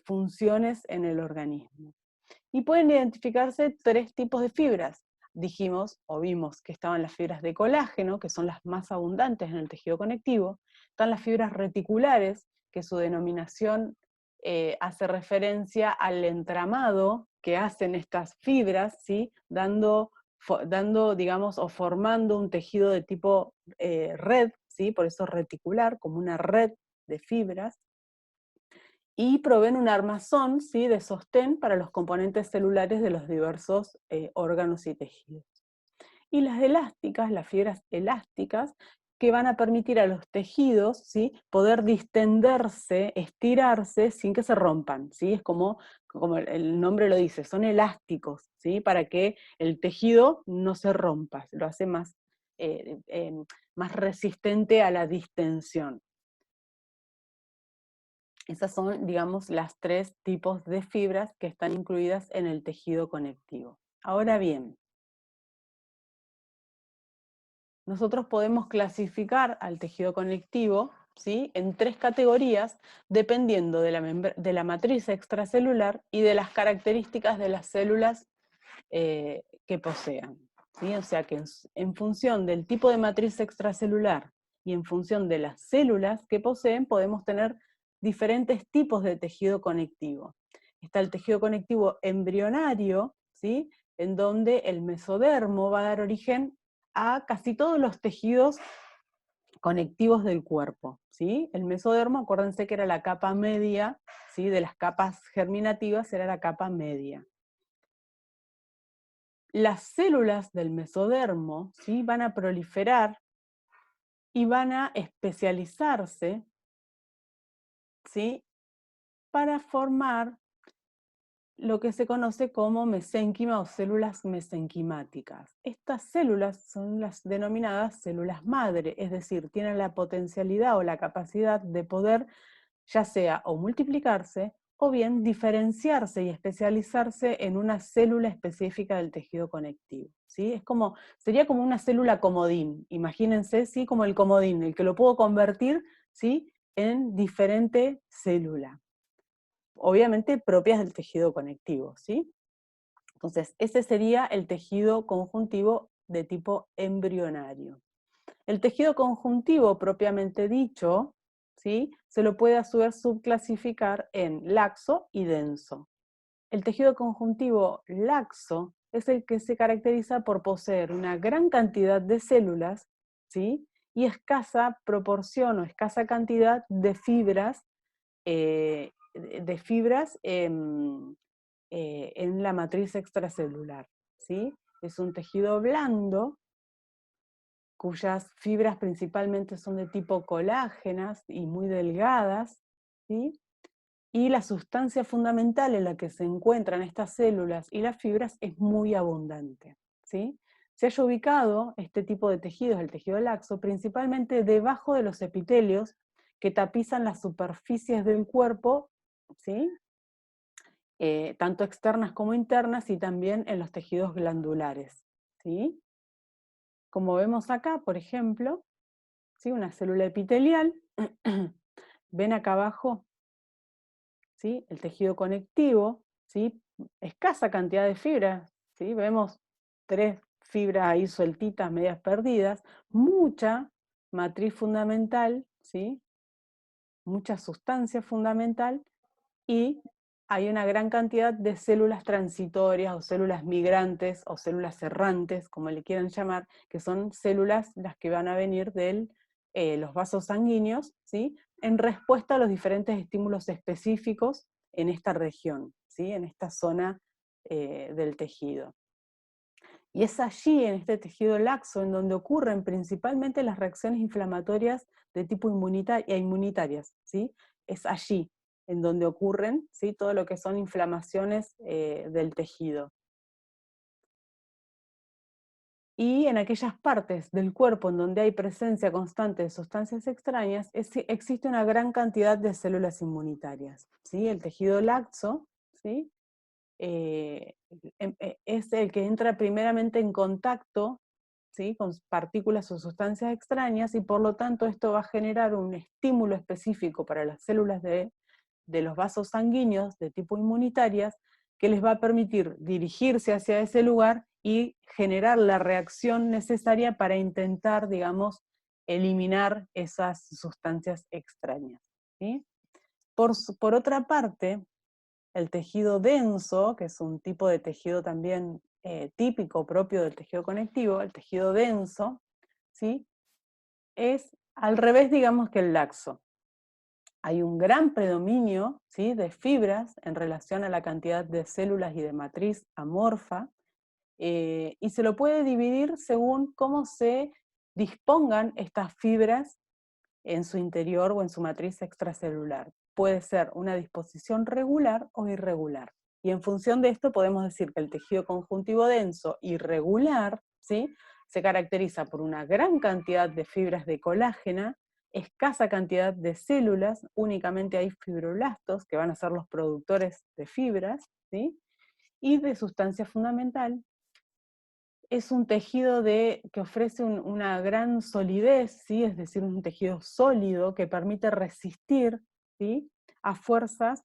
funciones en el organismo. Y pueden identificarse tres tipos de fibras. Dijimos o vimos que estaban las fibras de colágeno, que son las más abundantes en el tejido conectivo. Están las fibras reticulares, que su denominación hace referencia al entramado que hacen estas fibras, ¿sí? dando, digamos, o formando un tejido de tipo red, ¿sí? Por eso reticular, como una red de fibras, y proveen un armazón, ¿sí? de sostén para los componentes celulares de los diversos órganos y tejidos. Y las elásticas, las fibras elásticas, que van a permitir a los tejidos, ¿sí? poder distenderse, estirarse sin que se rompan, ¿sí? Es como el nombre lo dice, son elásticos, ¿sí? Para que el tejido no se rompa, lo hace más, más resistente a la distensión. Esas son, digamos, las tres tipos de fibras que están incluidas en el tejido conectivo. Ahora bien, nosotros podemos clasificar al tejido conectivo, ¿sí? en tres categorías, dependiendo de la matriz extracelular y de las características de las células que posean. ¿Sí? O sea que en función del tipo de matriz extracelular y en función de las células que poseen, podemos tener diferentes tipos de tejido conectivo. Está el tejido conectivo embrionario, ¿sí? en donde el mesodermo va a dar origen a casi todos los tejidos conectivos del cuerpo, ¿sí? El mesodermo, acuérdense que era la capa media, ¿sí? De las capas germinativas era la capa media. Las células del mesodermo, ¿sí? van a proliferar y van a especializarse, ¿sí? para formar lo que se conoce como mesénquima o células mesenquimáticas. Estas células son las denominadas células madre, es decir, tienen la potencialidad o la capacidad de poder ya sea o multiplicarse o bien diferenciarse y especializarse en una célula específica del tejido conectivo. ¿Sí? Sería como una célula comodín, imagínense, ¿sí? como el comodín, el que lo puedo convertir, ¿sí? en diferente célula, obviamente propias del tejido conectivo, ¿sí? Entonces, ese sería el tejido conjuntivo de tipo embrionario. El tejido conjuntivo propiamente dicho, ¿sí? se lo puede a su vez subclasificar en laxo y denso. El tejido conjuntivo laxo es el que se caracteriza por poseer una gran cantidad de células, ¿sí? y escasa proporción o escasa cantidad de fibras, en la matriz extracelular. ¿Sí? Es un tejido blando, cuyas fibras principalmente son de tipo colágenas y muy delgadas, ¿sí? y la sustancia fundamental en la que se encuentran estas células y las fibras es muy abundante. ¿Sí? Se halla ubicado este tipo de tejidos, el tejido laxo, principalmente debajo de los epitelios que tapizan las superficies del cuerpo, ¿sí? Tanto externas como internas, y también en los tejidos glandulares. ¿Sí? Como vemos acá, por ejemplo, ¿sí? una célula epitelial, ven acá abajo, ¿sí? el tejido conectivo, ¿sí? escasa cantidad de fibras, ¿sí? vemos 3 fibras ahí sueltitas, medias perdidas, mucha matriz fundamental, ¿sí? mucha sustancia fundamental, y hay una gran cantidad de células transitorias o células migrantes o células errantes, como le quieran llamar, que son células las que van a venir del los vasos sanguíneos, ¿sí? En respuesta a los diferentes estímulos específicos en esta región, ¿sí? En esta zona del tejido. Y es allí, en este tejido laxo, en donde ocurren principalmente las reacciones inflamatorias de tipo inmunitarias, ¿sí? Es allí en donde ocurren, ¿sí? Todo lo que son inflamaciones del tejido. Y en aquellas partes del cuerpo en donde hay presencia constante de sustancias extrañas, existe una gran cantidad de células inmunitarias, ¿sí? El tejido laxo, ¿sí? eh, es el que entra primeramente en contacto, ¿sí? Con partículas o sustancias extrañas, y por lo tanto esto va a generar un estímulo específico para las células de los vasos sanguíneos de tipo inmunitarias, que les va a permitir dirigirse hacia ese lugar y generar la reacción necesaria para intentar, digamos, eliminar esas sustancias extrañas, ¿sí? Por otra parte, el tejido denso, que es un tipo de tejido también típico propio del tejido conectivo, el tejido denso, ¿sí? Es al revés, digamos, que el laxo. Hay un gran predominio, ¿sí? De fibras en relación a la cantidad de células y de matriz amorfa, y se lo puede dividir según cómo se dispongan estas fibras en su interior o en su matriz extracelular. Puede ser una disposición regular o irregular. Y en función de esto podemos decir que el tejido conjuntivo denso irregular, ¿sí? Se caracteriza por una gran cantidad de fibras de colágena, escasa cantidad de células, únicamente hay fibroblastos, que van a ser los productores de fibras, ¿sí? Y de sustancia fundamental. Es un tejido que ofrece una gran solidez, ¿sí? Es decir, un tejido sólido que permite resistir, ¿sí? A fuerzas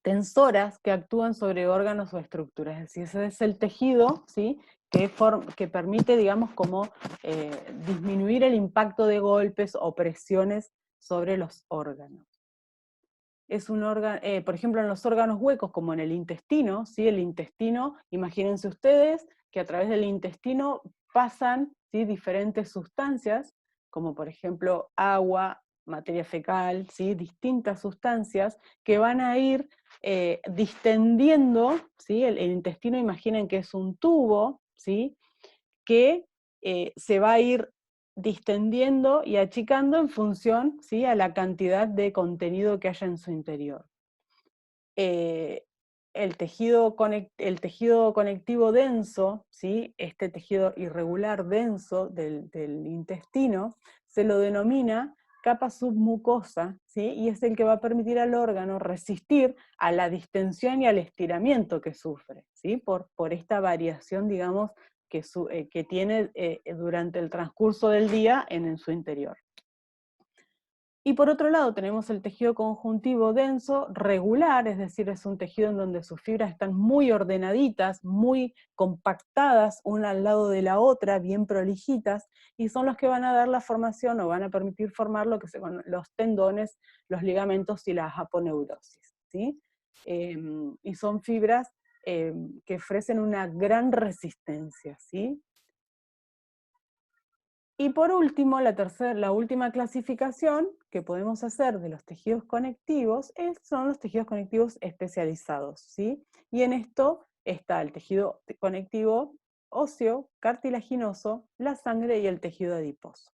tensoras que actúan sobre órganos o estructuras. Es decir, ese es el tejido, ¿sí? que permite, digamos, como disminuir el impacto de golpes o presiones sobre los órganos. Es un órgano, por ejemplo, en los órganos huecos, como en el intestino, ¿sí? El intestino, imagínense ustedes que a través del intestino pasan, ¿sí? Diferentes sustancias, como por ejemplo agua, materia fecal, ¿sí? Distintas sustancias que van a ir distendiendo, ¿sí? El intestino, imaginen que es un tubo, ¿sí? Que se va a ir distendiendo y achicando en función, ¿sí? A la cantidad de contenido que haya en su interior. El tejido conectivo denso, ¿sí? Este tejido irregular denso del intestino, se lo denomina capa submucosa, ¿sí? Y es el que va a permitir al órgano resistir a la distensión y al estiramiento que sufre, ¿sí? Por esta variación, digamos, que tiene durante el transcurso del día en su interior. Y por otro lado tenemos el tejido conjuntivo denso regular, es decir, es un tejido en donde sus fibras están muy ordenaditas, muy compactadas una al lado de la otra, bien prolijitas, y son los que van a dar la formación o van a permitir formar lo que son los tendones, los ligamentos y la aponeurosis, ¿sí? Y son fibras que ofrecen una gran resistencia, ¿sí? Y por último, la última clasificación que podemos hacer de los tejidos conectivos son los tejidos conectivos especializados, ¿sí? Y en esto está el tejido conectivo óseo, cartilaginoso, la sangre y el tejido adiposo.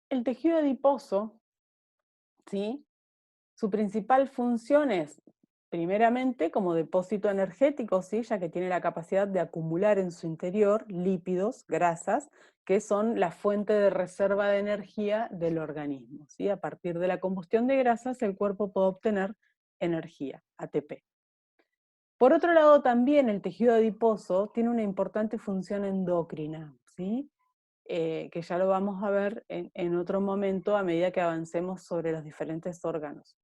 El tejido adiposo, ¿sí? Su principal función es, primeramente, como depósito energético, ¿sí? Ya que tiene la capacidad de acumular en su interior lípidos, grasas, que son la fuente de reserva de energía del organismo, ¿sí? A partir de la combustión de grasas, el cuerpo puede obtener energía, ATP. Por otro lado, también el tejido adiposo tiene una importante función endocrina, ¿sí? Que ya lo vamos a ver en otro momento a medida que avancemos sobre los diferentes órganos.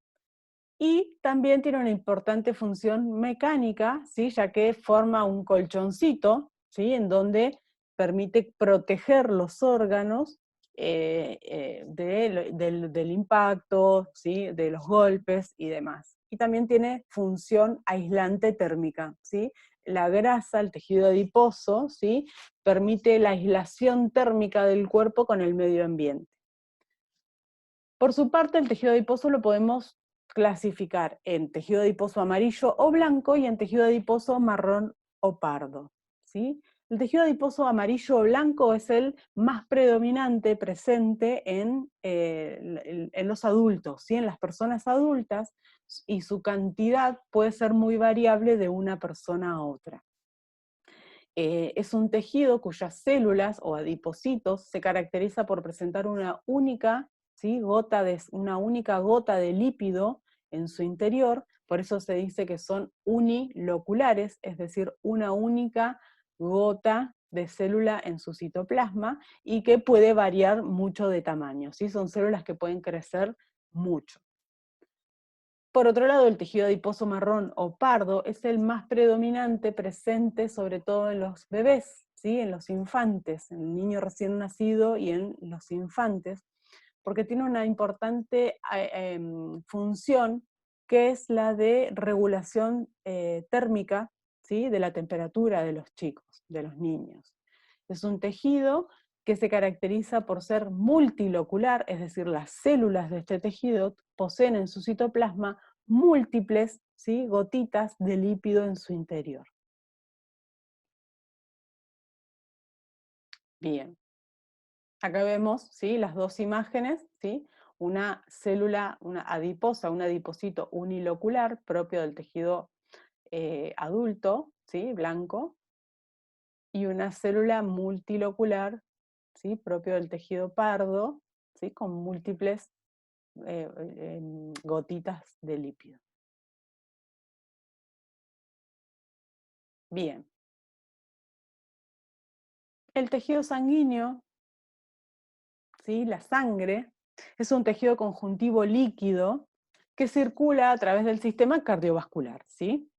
Y también tiene una importante función mecánica, ¿sí? Ya que forma un colchoncito, ¿sí? En donde permite proteger los órganos del impacto, ¿sí? De los golpes y demás. Y también tiene función aislante térmica, ¿sí? la grasa, el tejido adiposo, ¿sí? Permite la aislación térmica del cuerpo con el medio ambiente. Por su parte, el tejido adiposo lo podemos clasificar en tejido adiposo amarillo o blanco y en tejido adiposo marrón o pardo, ¿sí? El tejido adiposo amarillo o blanco es el más predominante, presente en los adultos, ¿sí? En las personas adultas, y su cantidad puede ser muy variable de una persona a otra. Es un tejido cuyas células o adipocitos se caracteriza por presentar una única, ¿sí? una única gota de lípido en su interior, por eso se dice que son uniloculares, es decir, una única gota de célula en su citoplasma, y que puede variar mucho de tamaño, ¿sí? Son células que pueden crecer mucho. Por otro lado, el tejido adiposo marrón o pardo es el más predominante, presente sobre todo en los bebés, ¿sí? En los infantes, en el niño recién nacido y en los infantes, porque tiene una importante función, que es la de regulación térmica, ¿sí? De la temperatura de los chicos, de los niños. Es un tejido que se caracteriza por ser multilocular, es decir, las células de este tejido poseen en su citoplasma múltiples, ¿sí? Gotitas de lípido en su interior. Bien, acá vemos, ¿sí? Las dos imágenes, ¿sí? Una célula, una adiposa, un adipocito unilocular propio del tejido adulto, ¿sí? Blanco, y una célula multilocular, ¿sí? Propio del tejido pardo, ¿sí? Con múltiples gotitas de lípido. Bien. El tejido sanguíneo, ¿sí? La sangre, es un tejido conjuntivo líquido que circula a través del sistema cardiovascular, ¿sí?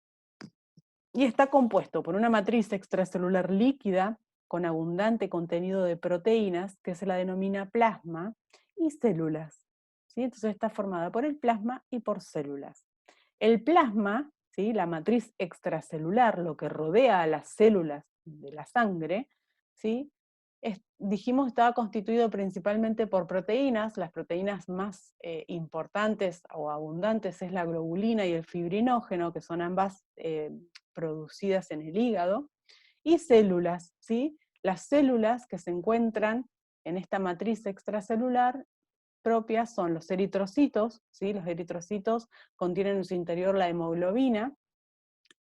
Y está compuesto por una matriz extracelular líquida con abundante contenido de proteínas, que se la denomina plasma, y células, ¿sí? Entonces está formada por el plasma y por células. El plasma, ¿sí? La matriz extracelular, lo que rodea a las células de la sangre, ¿sí? Dijimos estaba constituido principalmente por proteínas. Las proteínas más importantes o abundantes es la globulina y el fibrinógeno, que son ambas producidas en el hígado, y células, ¿sí? Las células que se encuentran en esta matriz extracelular propias son los eritrocitos, ¿sí? Los eritrocitos contienen en su interior la hemoglobina,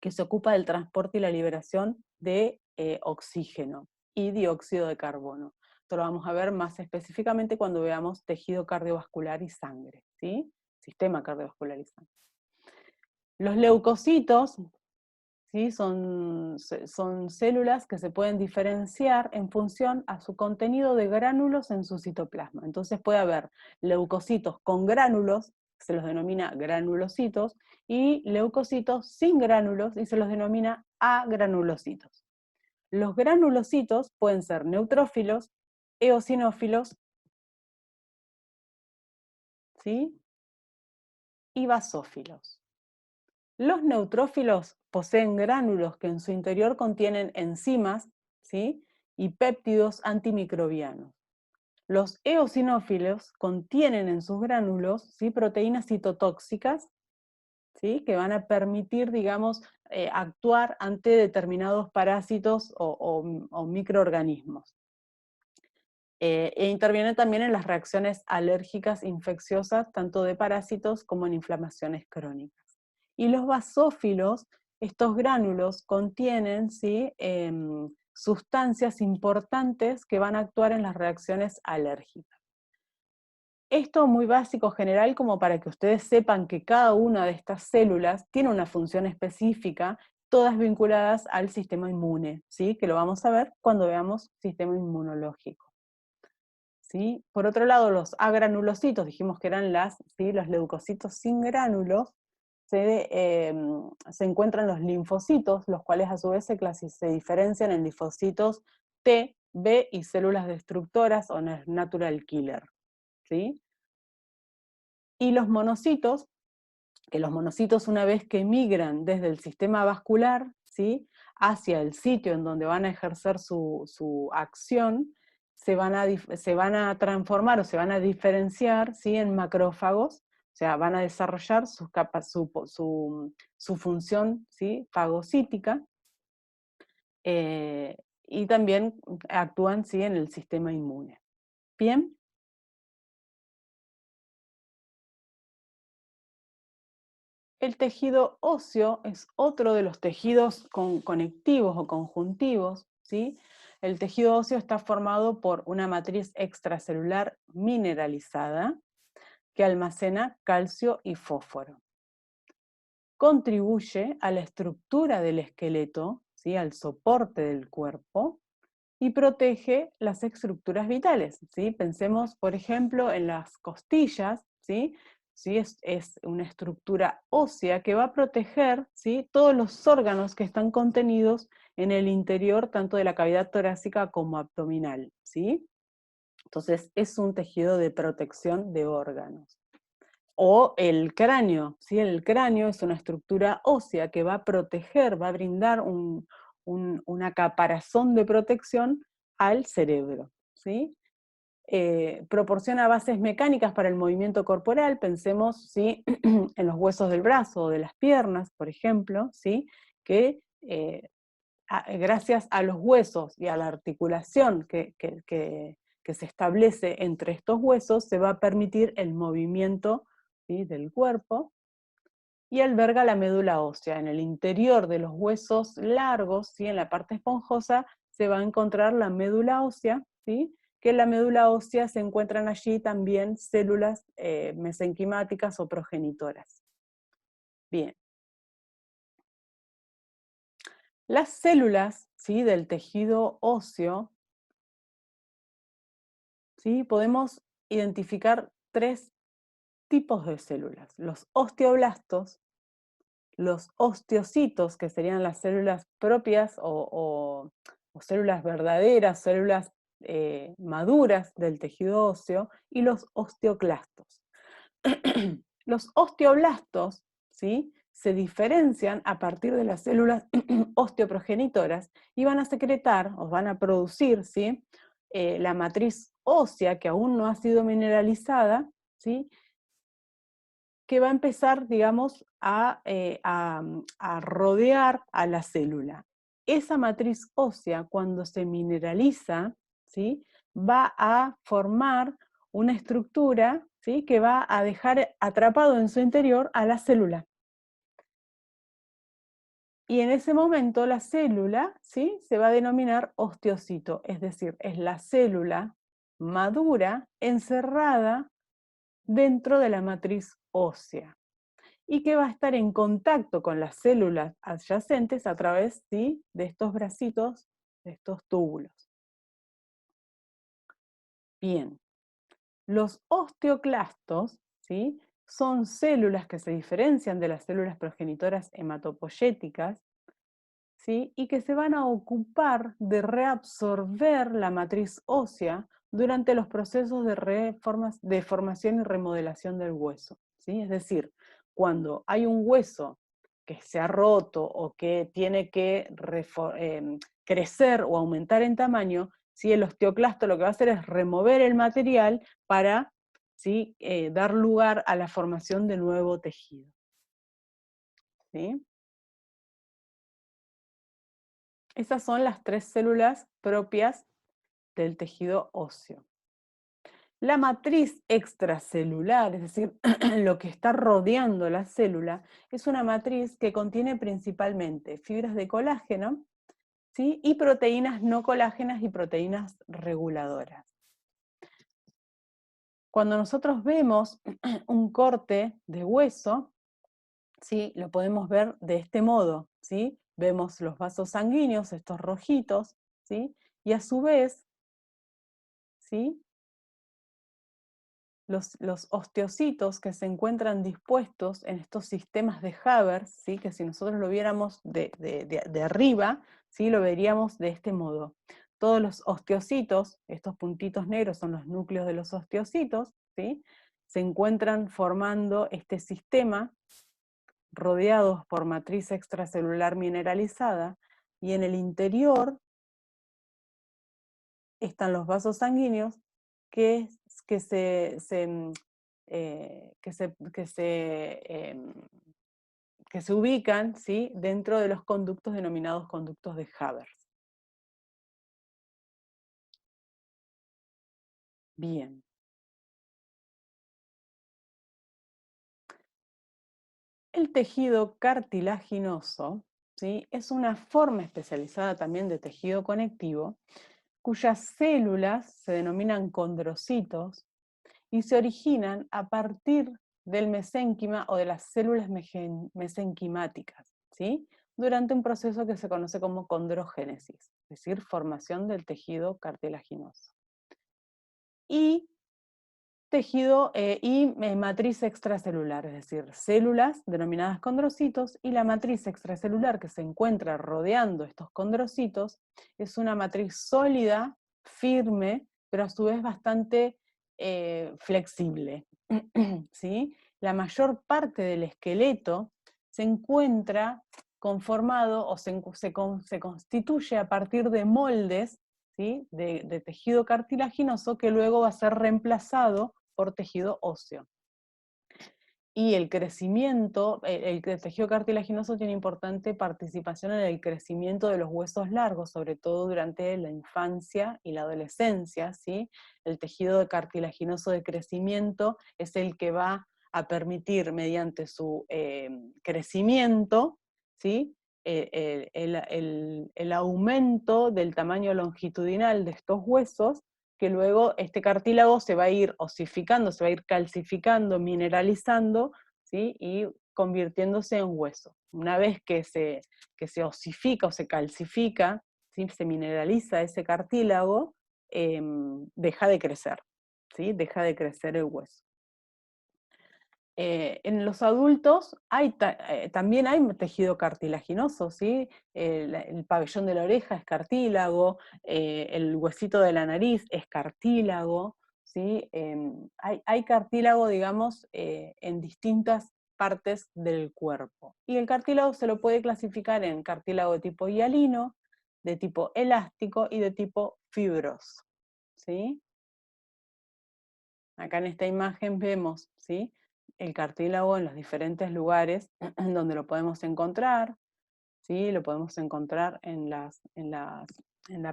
que se ocupa del transporte y la liberación de oxígeno y dióxido de carbono. Esto lo vamos a ver más específicamente cuando veamos tejido cardiovascular y sangre, ¿sí? Sistema cardiovascular y sangre. Los leucocitos, ¿sí? Son células que se pueden diferenciar en función a su contenido de gránulos en su citoplasma. Entonces puede haber leucocitos con gránulos, se los denomina granulocitos, y leucocitos sin gránulos, y se los denomina agranulocitos. Los granulocitos pueden ser neutrófilos, eosinófilos, ¿sí? Y basófilos. Los neutrófilos poseen gránulos que en su interior contienen enzimas, ¿sí? Y péptidos antimicrobianos. Los eosinófilos contienen en sus gránulos, ¿sí? Proteínas citotóxicas, ¿sí? Que van a permitir, digamos, actuar ante determinados parásitos o microorganismos. E intervienen también en las reacciones alérgicas infecciosas, tanto de parásitos como en inflamaciones crónicas. Y los basófilos, estos gránulos contienen, ¿sí? Sustancias importantes que van a actuar en las reacciones alérgicas. Esto muy básico, general, como para que ustedes sepan que cada una de estas células tiene una función específica, todas vinculadas al sistema inmune, ¿sí? Que lo vamos a ver cuando veamos sistema inmunológico. ¿Sí? Por otro lado, los agranulocitos, dijimos que eran ¿sí? Los leucocitos sin gránulos, se encuentran los linfocitos, los cuales a su vez se diferencian en linfocitos T, B y células destructoras o natural killer, ¿sí? Y los monocitos, que los monocitos una vez que migran desde el sistema vascular, ¿sí? hacia el sitio en donde van a ejercer su acción, se van a transformar o se van a diferenciar, ¿sí?, en macrófagos, o sea, van a desarrollar su función, ¿sí?, fagocítica, y también actúan, ¿sí?, en el sistema inmune. Bien. El tejido óseo es otro de los tejidos conectivos o conjuntivos, ¿sí? El tejido óseo está formado por una matriz extracelular mineralizada que almacena calcio y fósforo. Contribuye a la estructura del esqueleto, ¿sí?, al soporte del cuerpo, y protege las estructuras vitales, ¿sí? Pensemos, por ejemplo, en las costillas, ¿sí? ¿Sí? Es una estructura ósea que va a proteger, ¿sí?, todos los órganos que están contenidos en el interior, tanto de la cavidad torácica como abdominal, ¿sí? Entonces, es un tejido de protección de órganos. O el cráneo, ¿sí? El cráneo es una estructura ósea que va a proteger, va a brindar una caparazón de protección al cerebro, ¿sí? Proporciona bases mecánicas para el movimiento corporal, pensemos, ¿sí?, en los huesos del brazo o de las piernas, por ejemplo, ¿sí?, que gracias a los huesos y a la articulación que se establece entre estos huesos, se va a permitir el movimiento, ¿sí?, del cuerpo, y alberga la médula ósea. En el interior de los huesos largos, ¿sí?, en la parte esponjosa, se va a encontrar la médula ósea, ¿sí?, que en la médula ósea se encuentran allí también células mesenquimáticas o progenitoras. Bien. Las células, ¿sí?, del tejido óseo, ¿sí?, podemos identificar tres tipos de células: los osteoblastos, los osteocitos, que serían las células propias o células verdaderas, células maduras del tejido óseo, y los osteoclastos. Los osteoblastos, ¿sí?, se diferencian a partir de las células osteoprogenitoras y van a secretar o van a producir, ¿sí?, la matriz ósea que aún no ha sido mineralizada, ¿sí?, que va a empezar, digamos, a rodear a la célula. Esa matriz ósea, cuando se mineraliza, ¿sí?, va a formar una estructura, ¿sí?, que va a dejar atrapado en su interior a la célula. Y en ese momento la célula, ¿sí?, se va a denominar osteocito, es decir, es la célula madura encerrada dentro de la matriz ósea, y que va a estar en contacto con las células adyacentes a través, ¿sí?, de estos bracitos, de estos túbulos. Bien, los osteoclastos, ¿sí?, son células que se diferencian de las células progenitoras hematopoyéticas, ¿sí?, y que se van a ocupar de reabsorber la matriz ósea durante los procesos de formación y remodelación del hueso, ¿sí? Es decir, cuando hay un hueso que se ha roto o que tiene que crecer o aumentar en tamaño, ¿sí?, el osteoclasto lo que va a hacer es remover el material para, ¿sí?, dar lugar a la formación de nuevo tejido, ¿sí? Esas son las tres células propias del tejido óseo. La matriz extracelular, es decir, lo que está rodeando la célula, es una matriz que contiene principalmente fibras de colágeno, ¿sí?, y proteínas no colágenas y proteínas reguladoras. Cuando nosotros vemos un corte de hueso, ¿sí?, lo podemos ver de este modo, ¿sí? Vemos los vasos sanguíneos, estos rojitos, ¿sí?, y a su vez, ¿sí?, los osteocitos que se encuentran dispuestos en estos sistemas de Haber, ¿sí?, que si nosotros lo viéramos de arriba, ¿sí?, lo veríamos de este modo. Todos los osteocitos, estos puntitos negros son los núcleos de los osteocitos, ¿sí?, se encuentran formando este sistema rodeados por matriz extracelular mineralizada, y en el interior están los vasos sanguíneos que se ubican, ¿sí?, dentro de los conductos denominados conductos de Havers. Bien. El tejido cartilaginoso, ¿sí?, es una forma especializada también de tejido conectivo, cuyas células se denominan condrocitos y se originan a partir del mesénquima o de las células mesenquimáticas, ¿sí?, durante un proceso que se conoce como condrogénesis, es decir, formación del tejido cartilaginoso. Y matriz extracelular, es decir, células denominadas condrocitos, y la matriz extracelular que se encuentra rodeando estos condrocitos es una matriz sólida, firme, pero a su vez bastante flexible. ¿Sí? La mayor parte del esqueleto se encuentra conformado o se constituye a partir de moldes, ¿sí?, de tejido cartilaginoso que luego va a ser reemplazado por tejido óseo. Y el crecimiento, el tejido cartilaginoso tiene importante participación en el crecimiento de los huesos largos, sobre todo durante la infancia y la adolescencia, ¿sí? El tejido cartilaginoso de crecimiento es el que va a permitir, mediante su crecimiento, ¿sí?, el aumento del tamaño longitudinal de estos huesos, que luego este cartílago se va a ir osificando, se va a ir calcificando, mineralizando, ¿sí?, y convirtiéndose en hueso. Una vez que se osifica o se calcifica, ¿sí?, se mineraliza ese cartílago, deja de crecer, ¿sí?, deja de crecer el hueso. En los adultos también hay tejido cartilaginoso, ¿sí? El pabellón de la oreja es cartílago, el huesito de la nariz es cartílago, ¿sí? Hay cartílago, digamos, en distintas partes del cuerpo. Y el cartílago se lo puede clasificar en cartílago de tipo hialino, de tipo elástico y de tipo fibroso, ¿sí? Acá en esta imagen vemos, ¿sí?, el cartílago en los diferentes lugares donde lo podemos encontrar, ¿sí? Lo podemos encontrar en la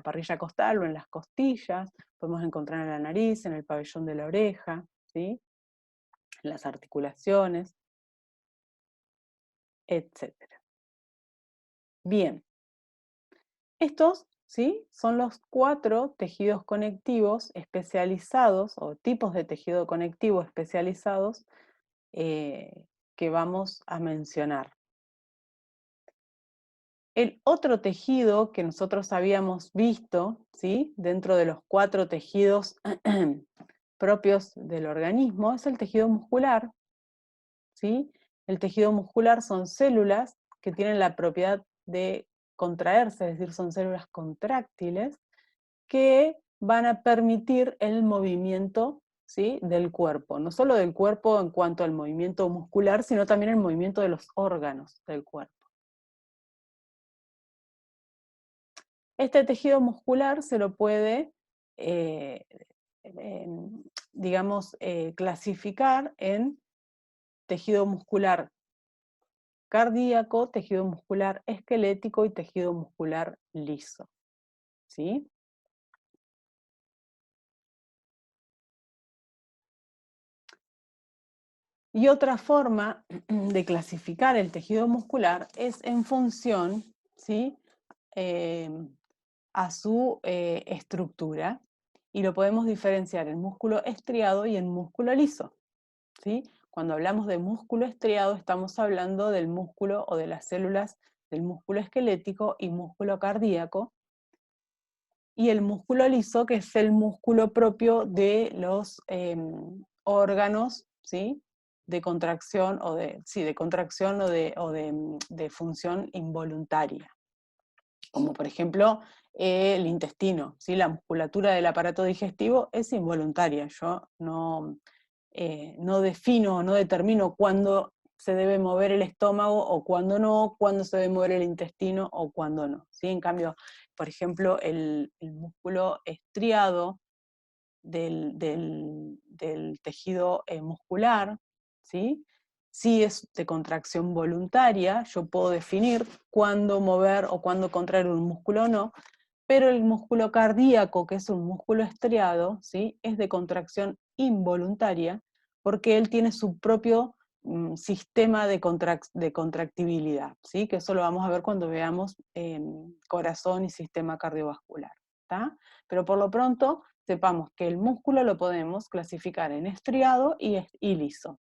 parrilla costal o en las costillas, podemos encontrar en la nariz, en el pabellón de la oreja, ¿sí?, en las articulaciones, etc. Bien, estos, ¿sí?, son los 4 tejidos conectivos especializados, o tipos de tejido conectivo especializados, que vamos a mencionar. El otro tejido que nosotros habíamos visto, ¿sí?, dentro de los 4 tejidos propios del organismo, es el tejido muscular, ¿sí? El tejido muscular son células que tienen la propiedad de contraerse, es decir, son células contráctiles, que van a permitir el movimiento, ¿sí?, del cuerpo. No solo del cuerpo en cuanto al movimiento muscular, sino también el movimiento de los órganos del cuerpo. Este tejido muscular se lo puede, eh, digamos, clasificar en tejido muscular cardíaco, tejido muscular esquelético y tejido muscular liso, ¿sí? Y otra forma de clasificar el tejido muscular es en función, ¿sí?, a su estructura, y lo podemos diferenciar en músculo estriado y en músculo liso, ¿sí? Cuando hablamos de músculo estriado estamos hablando del músculo o de las células del músculo esquelético y músculo cardíaco, y el músculo liso, que es el músculo propio de los órganos, ¿sí?, de contracción de contracción de función involuntaria, como por ejemplo el intestino, ¿sí? La musculatura del aparato digestivo es involuntaria. Yo no defino, no determino cuándo se debe mover el estómago o cuándo no, cuándo se debe mover el intestino o cuándo no, ¿sí? En cambio, por ejemplo, el músculo estriado del tejido muscular, ¿sí? Si es de contracción voluntaria, yo puedo definir cuándo mover o cuándo contraer un músculo o no, pero el músculo cardíaco, que es un músculo estriado, ¿sí? Es de contracción involuntaria, porque él tiene su propio sistema de contractibilidad, ¿sí? Que eso lo vamos a ver cuando veamos corazón y sistema cardiovascular, ¿tá? Pero por lo pronto, sepamos que el músculo lo podemos clasificar en estriado y liso.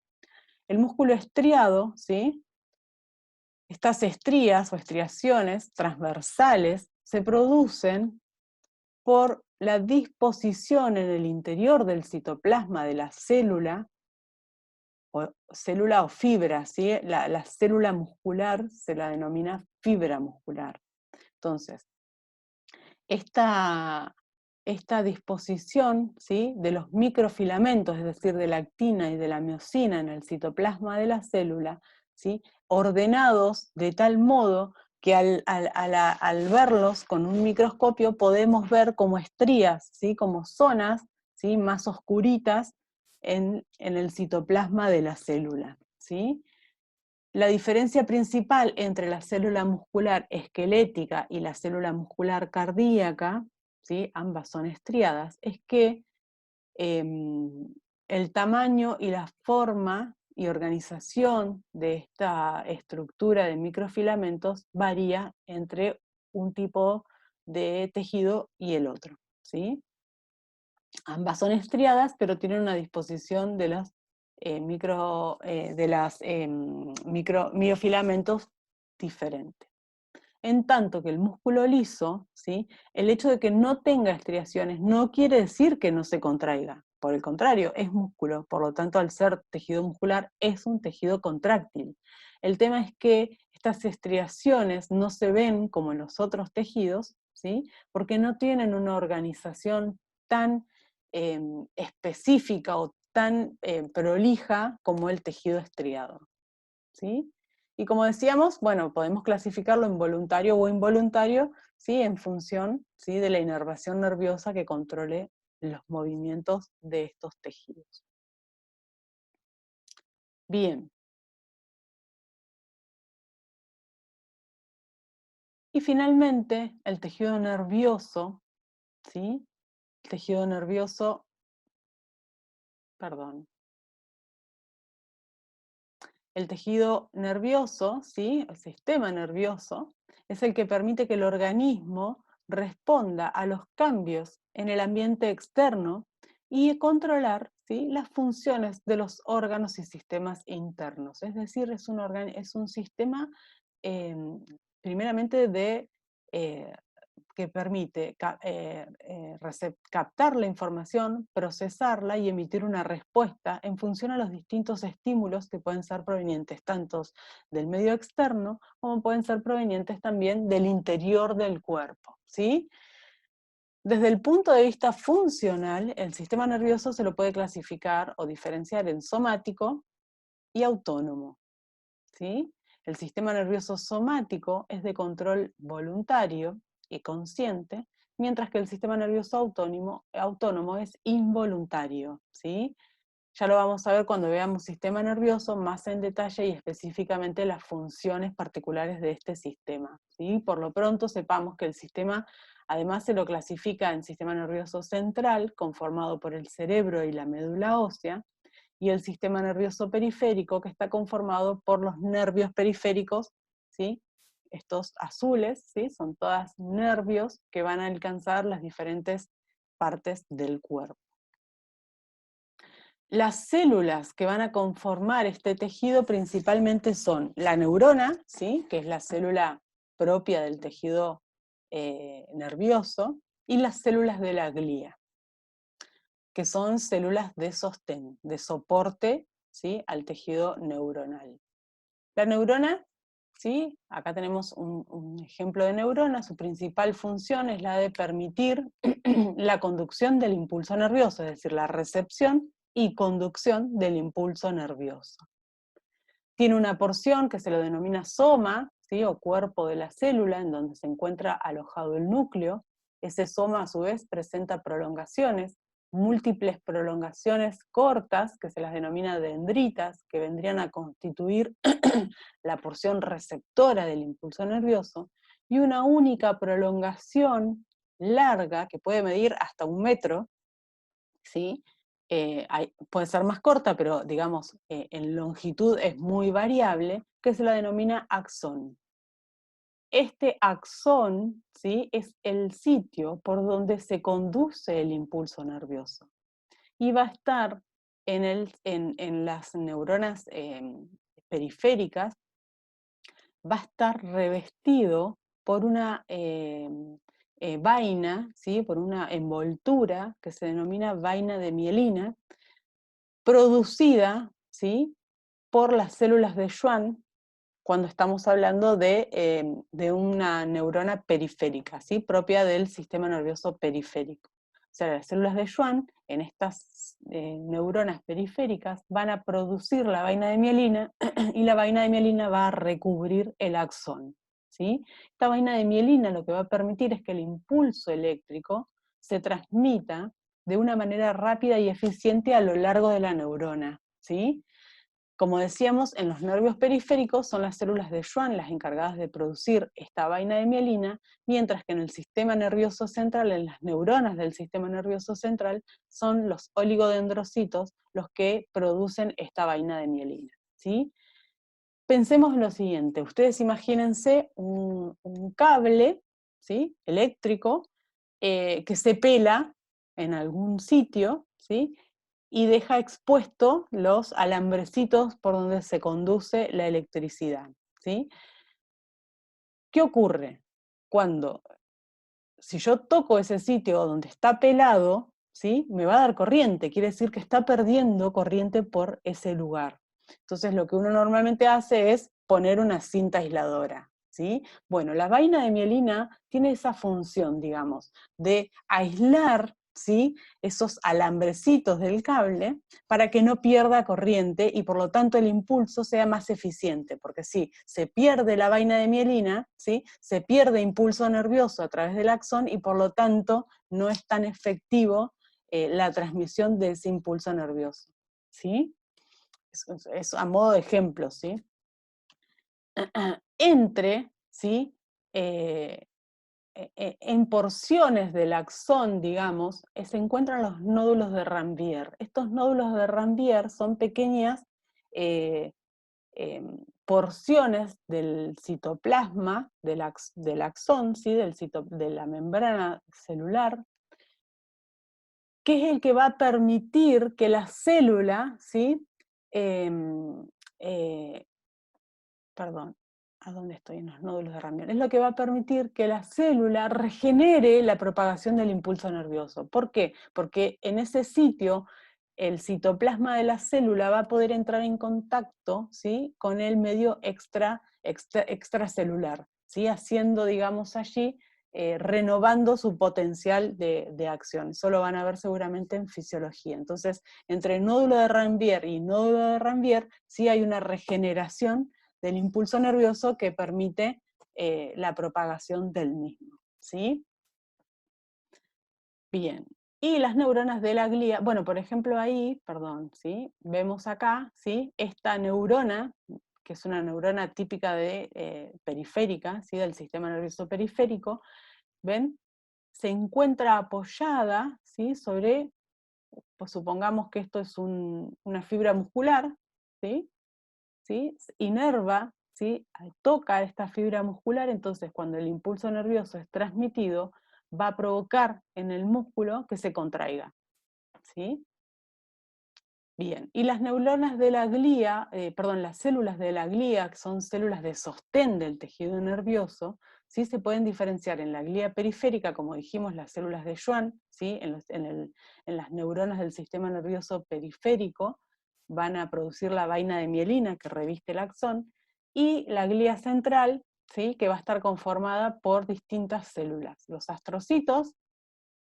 El músculo estriado, ¿sí? Estas estrías o estriaciones transversales se producen por la disposición en el interior del citoplasma de la célula o fibra, ¿sí? La célula muscular se la denomina fibra muscular. Entonces, esta disposición, ¿sí? De los microfilamentos, es decir, de la actina y de la miosina en el citoplasma de la célula, ¿sí? Ordenados de tal modo que al verlos con un microscopio podemos ver como estrías, ¿sí? Como zonas, ¿sí? Más oscuritas en el citoplasma de la célula, ¿sí? La diferencia principal entre la célula muscular esquelética y la célula muscular cardíaca, ¿sí? Ambas son estriadas, es que el tamaño y la forma y organización de esta estructura de microfilamentos varía entre un tipo de tejido y el otro, ¿sí? Ambas son estriadas, pero tienen una disposición de los miofilamentos diferente. En tanto que el músculo liso, ¿sí? El hecho de que no tenga estriaciones no quiere decir que no se contraiga. Por el contrario, es músculo, por lo tanto, al ser tejido muscular, es un tejido contráctil. El tema es que estas estriaciones no se ven como en los otros tejidos, ¿sí? Porque no tienen una organización tan específica o tan prolija como el tejido estriado, ¿sí? Y como decíamos, bueno, podemos clasificarlo en voluntario o involuntario, ¿sí? En función, ¿sí? De la inervación nerviosa que controle los movimientos de estos tejidos. Bien. Y finalmente, el tejido nervioso, ¿sí? El tejido nervioso, perdón. El tejido nervioso, ¿sí? El sistema nervioso, es el que permite que el organismo responda a los cambios en el ambiente externo y controlar, ¿sí? Las funciones de los órganos y sistemas internos. Es decir, es un sistema primeramente que permite captar la información, procesarla y emitir una respuesta en función a los distintos estímulos que pueden ser provenientes tanto del medio externo como pueden ser provenientes también del interior del cuerpo, ¿sí? Desde el punto de vista funcional, el sistema nervioso se lo puede clasificar o diferenciar en somático y autónomo, ¿sí? El sistema nervioso somático es de control voluntario y consciente, mientras que el sistema nervioso autónomo es involuntario, ¿sí? Ya lo vamos a ver cuando veamos sistema nervioso más en detalle y específicamente las funciones particulares de este sistema, ¿sí? Por lo pronto sepamos que el sistema además se lo clasifica en sistema nervioso central, conformado por el cerebro y la médula ósea, y el sistema nervioso periférico, que está conformado por los nervios periféricos, ¿sí? Estos azules, ¿sí? Son todas nervios que van a alcanzar las diferentes partes del cuerpo. Las células que van a conformar este tejido principalmente son la neurona, ¿sí? Que es la célula propia del tejido nervioso, y las células de la glía, que son células de sostén, de soporte, ¿sí? Al tejido neuronal. La neurona, ¿sí? Acá tenemos un ejemplo de neurona, su principal función es la de permitir la conducción del impulso nervioso, es decir, la recepción y conducción del impulso nervioso. tiene una porción que se lo denomina soma, ¿sí? O cuerpo de la célula, en donde se encuentra alojado el núcleo. Ese soma a su vez presenta prolongaciones, múltiples prolongaciones cortas, que se las denomina dendritas, que vendrían a constituir la porción receptora del impulso nervioso, y una única prolongación larga, que puede medir hasta 1 metro, ¿sí? Puede ser más corta, pero digamos, en longitud es muy variable, que se la denomina axón. Este axón, ¿sí? Es el sitio por donde se conduce el impulso nervioso. Y va a estar en las neuronas periféricas, va a estar revestido por una vaina, ¿sí? Por una envoltura que se denomina vaina de mielina, producida, ¿sí? Por las células de Schwann, cuando estamos hablando de una neurona periférica, ¿sí? Propia del sistema nervioso periférico. O sea, las células de Schwann, en estas neuronas periféricas, van a producir la vaina de mielina, y la vaina de mielina va a recubrir el axón, ¿sí? Esta vaina de mielina lo que va a permitir es que el impulso eléctrico se transmita de una manera rápida y eficiente a lo largo de la neurona, ¿sí? Como decíamos, en los nervios periféricos son las células de Schwann las encargadas de producir esta vaina de mielina, mientras que en el sistema nervioso central, en las neuronas del sistema nervioso central, son los oligodendrocitos los que producen esta vaina de mielina, ¿sí? Pensemos en lo siguiente, ustedes imagínense un cable, ¿sí? Eléctrico, que se pela en algún sitio, ¿sí? Y deja expuestos los alambrecitos por donde se conduce la electricidad, ¿sí? ¿Qué ocurre? Si yo toco ese sitio donde está pelado, ¿sí? Me va a dar corriente, quiere decir que está perdiendo corriente por ese lugar. Entonces lo que uno normalmente hace es poner una cinta aisladora, ¿sí? Bueno, la vaina de mielina tiene esa función, digamos, de aislar, ¿sí? Esos alambrecitos del cable para que no pierda corriente y por lo tanto el impulso sea más eficiente, porque si se pierde la vaina de mielina, ¿sí? Se pierde impulso nervioso a través del axón y por lo tanto no es tan efectivo la transmisión de ese impulso nervioso, ¿sí? Es a modo de ejemplo, ¿sí? Entre, ¿sí? En porciones del axón, digamos, se encuentran los nódulos de Ranvier. Estos nódulos de Ranvier son pequeñas porciones del citoplasma, del axón, ¿sí? De la membrana celular, que es el que va a permitir que la célula, ¿sí? Em, eh, perdón, ¿a dónde estoy? En los nódulos de Ranvier. Es lo que va a permitir que la célula regenere la propagación del impulso nervioso. ¿Por qué? Porque en ese sitio el citoplasma de la célula va a poder entrar en contacto, ¿sí? Con el medio extracelular, ¿sí? Haciendo, digamos, allí, renovando su potencial de acción. Eso lo van a ver seguramente en fisiología. Entonces, entre nódulo de Ranvier y nódulo de Ranvier, sí hay una regeneración del impulso nervioso que permite la propagación del mismo, ¿sí? Bien, y las neuronas de la glía, bueno, por ejemplo ahí, perdón, ¿sí? Vemos acá, ¿sí? Esta neurona, que es una neurona típica de periférica, ¿sí? Del sistema nervioso periférico, ¿ven? Se encuentra apoyada, ¿sí? Sobre, pues supongamos que esto es una fibra muscular, ¿sí? ¿Sí? Inerva, ¿sí? Toca esta fibra muscular, entonces cuando el impulso nervioso es transmitido, va a provocar en el músculo que se contraiga, ¿sí? Bien, y las neuronas de la glía, perdón, las células de la glía, que son células de sostén del tejido nervioso, ¿sí? Se pueden diferenciar en la glía periférica, como dijimos, las células de Schwann, ¿sí? En las neuronas del sistema nervioso periférico, van a producir la vaina de mielina que reviste el axón, y la glía central, ¿sí? Que va a estar conformada por distintas células. Los astrocitos,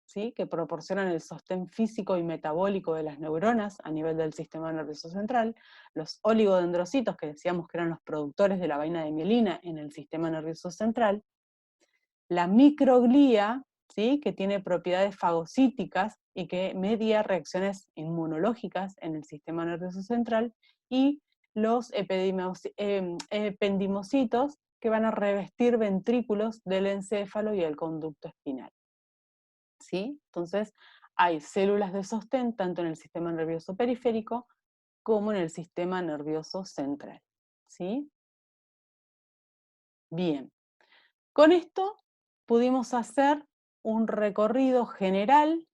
¿sí? Que proporcionan el sostén físico y metabólico de las neuronas a nivel del sistema nervioso central, los oligodendrocitos, que decíamos que eran los productores de la vaina de mielina en el sistema nervioso central, la microglía, ¿sí? Que tiene propiedades fagocíticas y que media reacciones inmunológicas en el sistema nervioso central, y los ependimocitos, que van a revestir ventrículos del encéfalo y el conducto espinal. ¿Sí? Entonces, hay células de sostén tanto en el sistema nervioso periférico como en el sistema nervioso central. ¿Sí? Bien. Con esto pudimos hacer un recorrido general,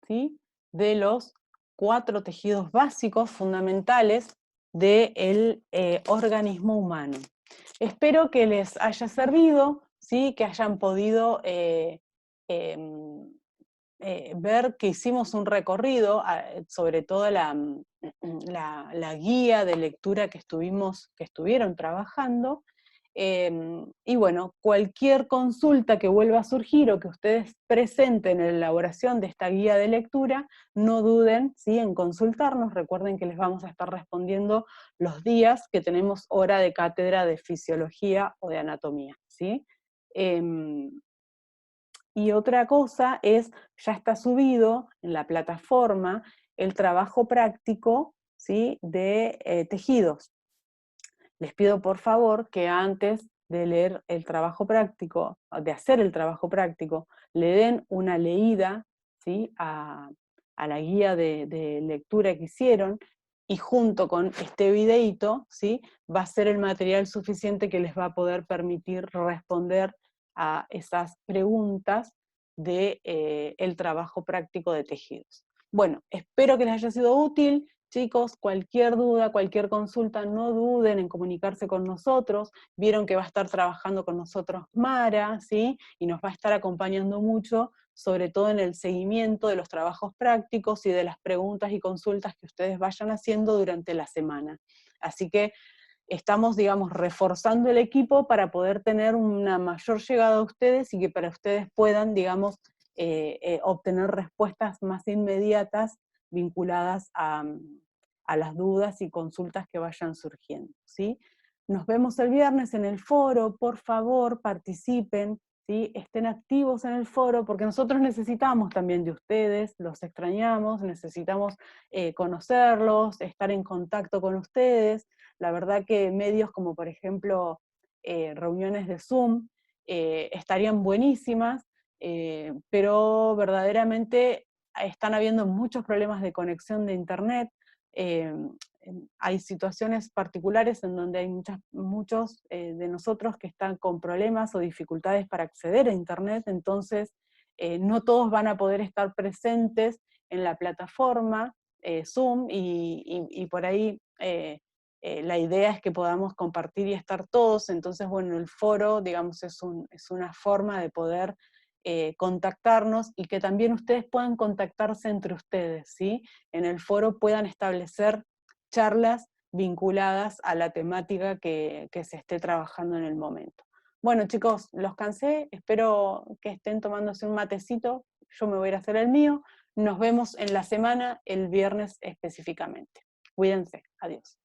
¿sí? De los 4 tejidos básicos fundamentales del organismo humano. Espero que les haya servido, ¿sí? Que hayan podido em, ver que hicimos un recorrido, sobre todo la guía de lectura que estuvieron trabajando. Y bueno, cualquier consulta que vuelva a surgir o que ustedes presenten en la elaboración de esta guía de lectura, no duden, ¿sí? En consultarnos. Recuerden que les vamos a estar respondiendo los días que tenemos hora de cátedra de fisiología o de anatomía, ¿sí? Y otra cosa es, ya está subido en la plataforma el trabajo práctico, ¿sí? De tejidos. Les pido por favor que antes de leer el trabajo práctico, de hacer el trabajo práctico, le den una leída, ¿sí? a la guía de lectura que hicieron, y junto con este videíto, ¿sí? Va a ser el material suficiente que les va a poder permitir responder a esas preguntas de el trabajo práctico de tejidos. Bueno, espero que les haya sido útil. Chicos, cualquier duda, cualquier consulta, no duden en comunicarse con nosotros. Vieron que va a estar trabajando con nosotros Mara, ¿sí? Y nos va a estar acompañando mucho, sobre todo en el seguimiento de los trabajos prácticos y de las preguntas y consultas que ustedes vayan haciendo durante la semana. Así que estamos, digamos, reforzando el equipo para poder tener una mayor llegada a ustedes y que para ustedes puedan, digamos, obtener respuestas más inmediatas vinculadas a las dudas y consultas que vayan surgiendo, ¿sí? Nos vemos el viernes en el foro. Por favor, participen, ¿sí? Estén activos en el foro, porque nosotros necesitamos también de ustedes, los extrañamos, necesitamos conocerlos, estar en contacto con ustedes. La verdad que medios como, por ejemplo, reuniones de Zoom, estarían buenísimas, pero verdaderamente están habiendo muchos problemas de conexión de internet. eh, Hay situaciones particulares en donde hay muchos de nosotros que están con problemas o dificultades para acceder a internet, entonces no todos van a poder estar presentes en la plataforma Zoom, y por ahí la idea es que podamos compartir y estar todos. Entonces, bueno, el foro, digamos, es una forma de poder contactarnos, y que también ustedes puedan contactarse entre ustedes, ¿sí? En el foro puedan establecer charlas vinculadas a la temática que se esté trabajando en el momento. Bueno, chicos, los cansé, espero que estén tomándose un matecito, yo me voy a ir a hacer el mío. Nos vemos en la semana, el viernes específicamente. Cuídense, adiós.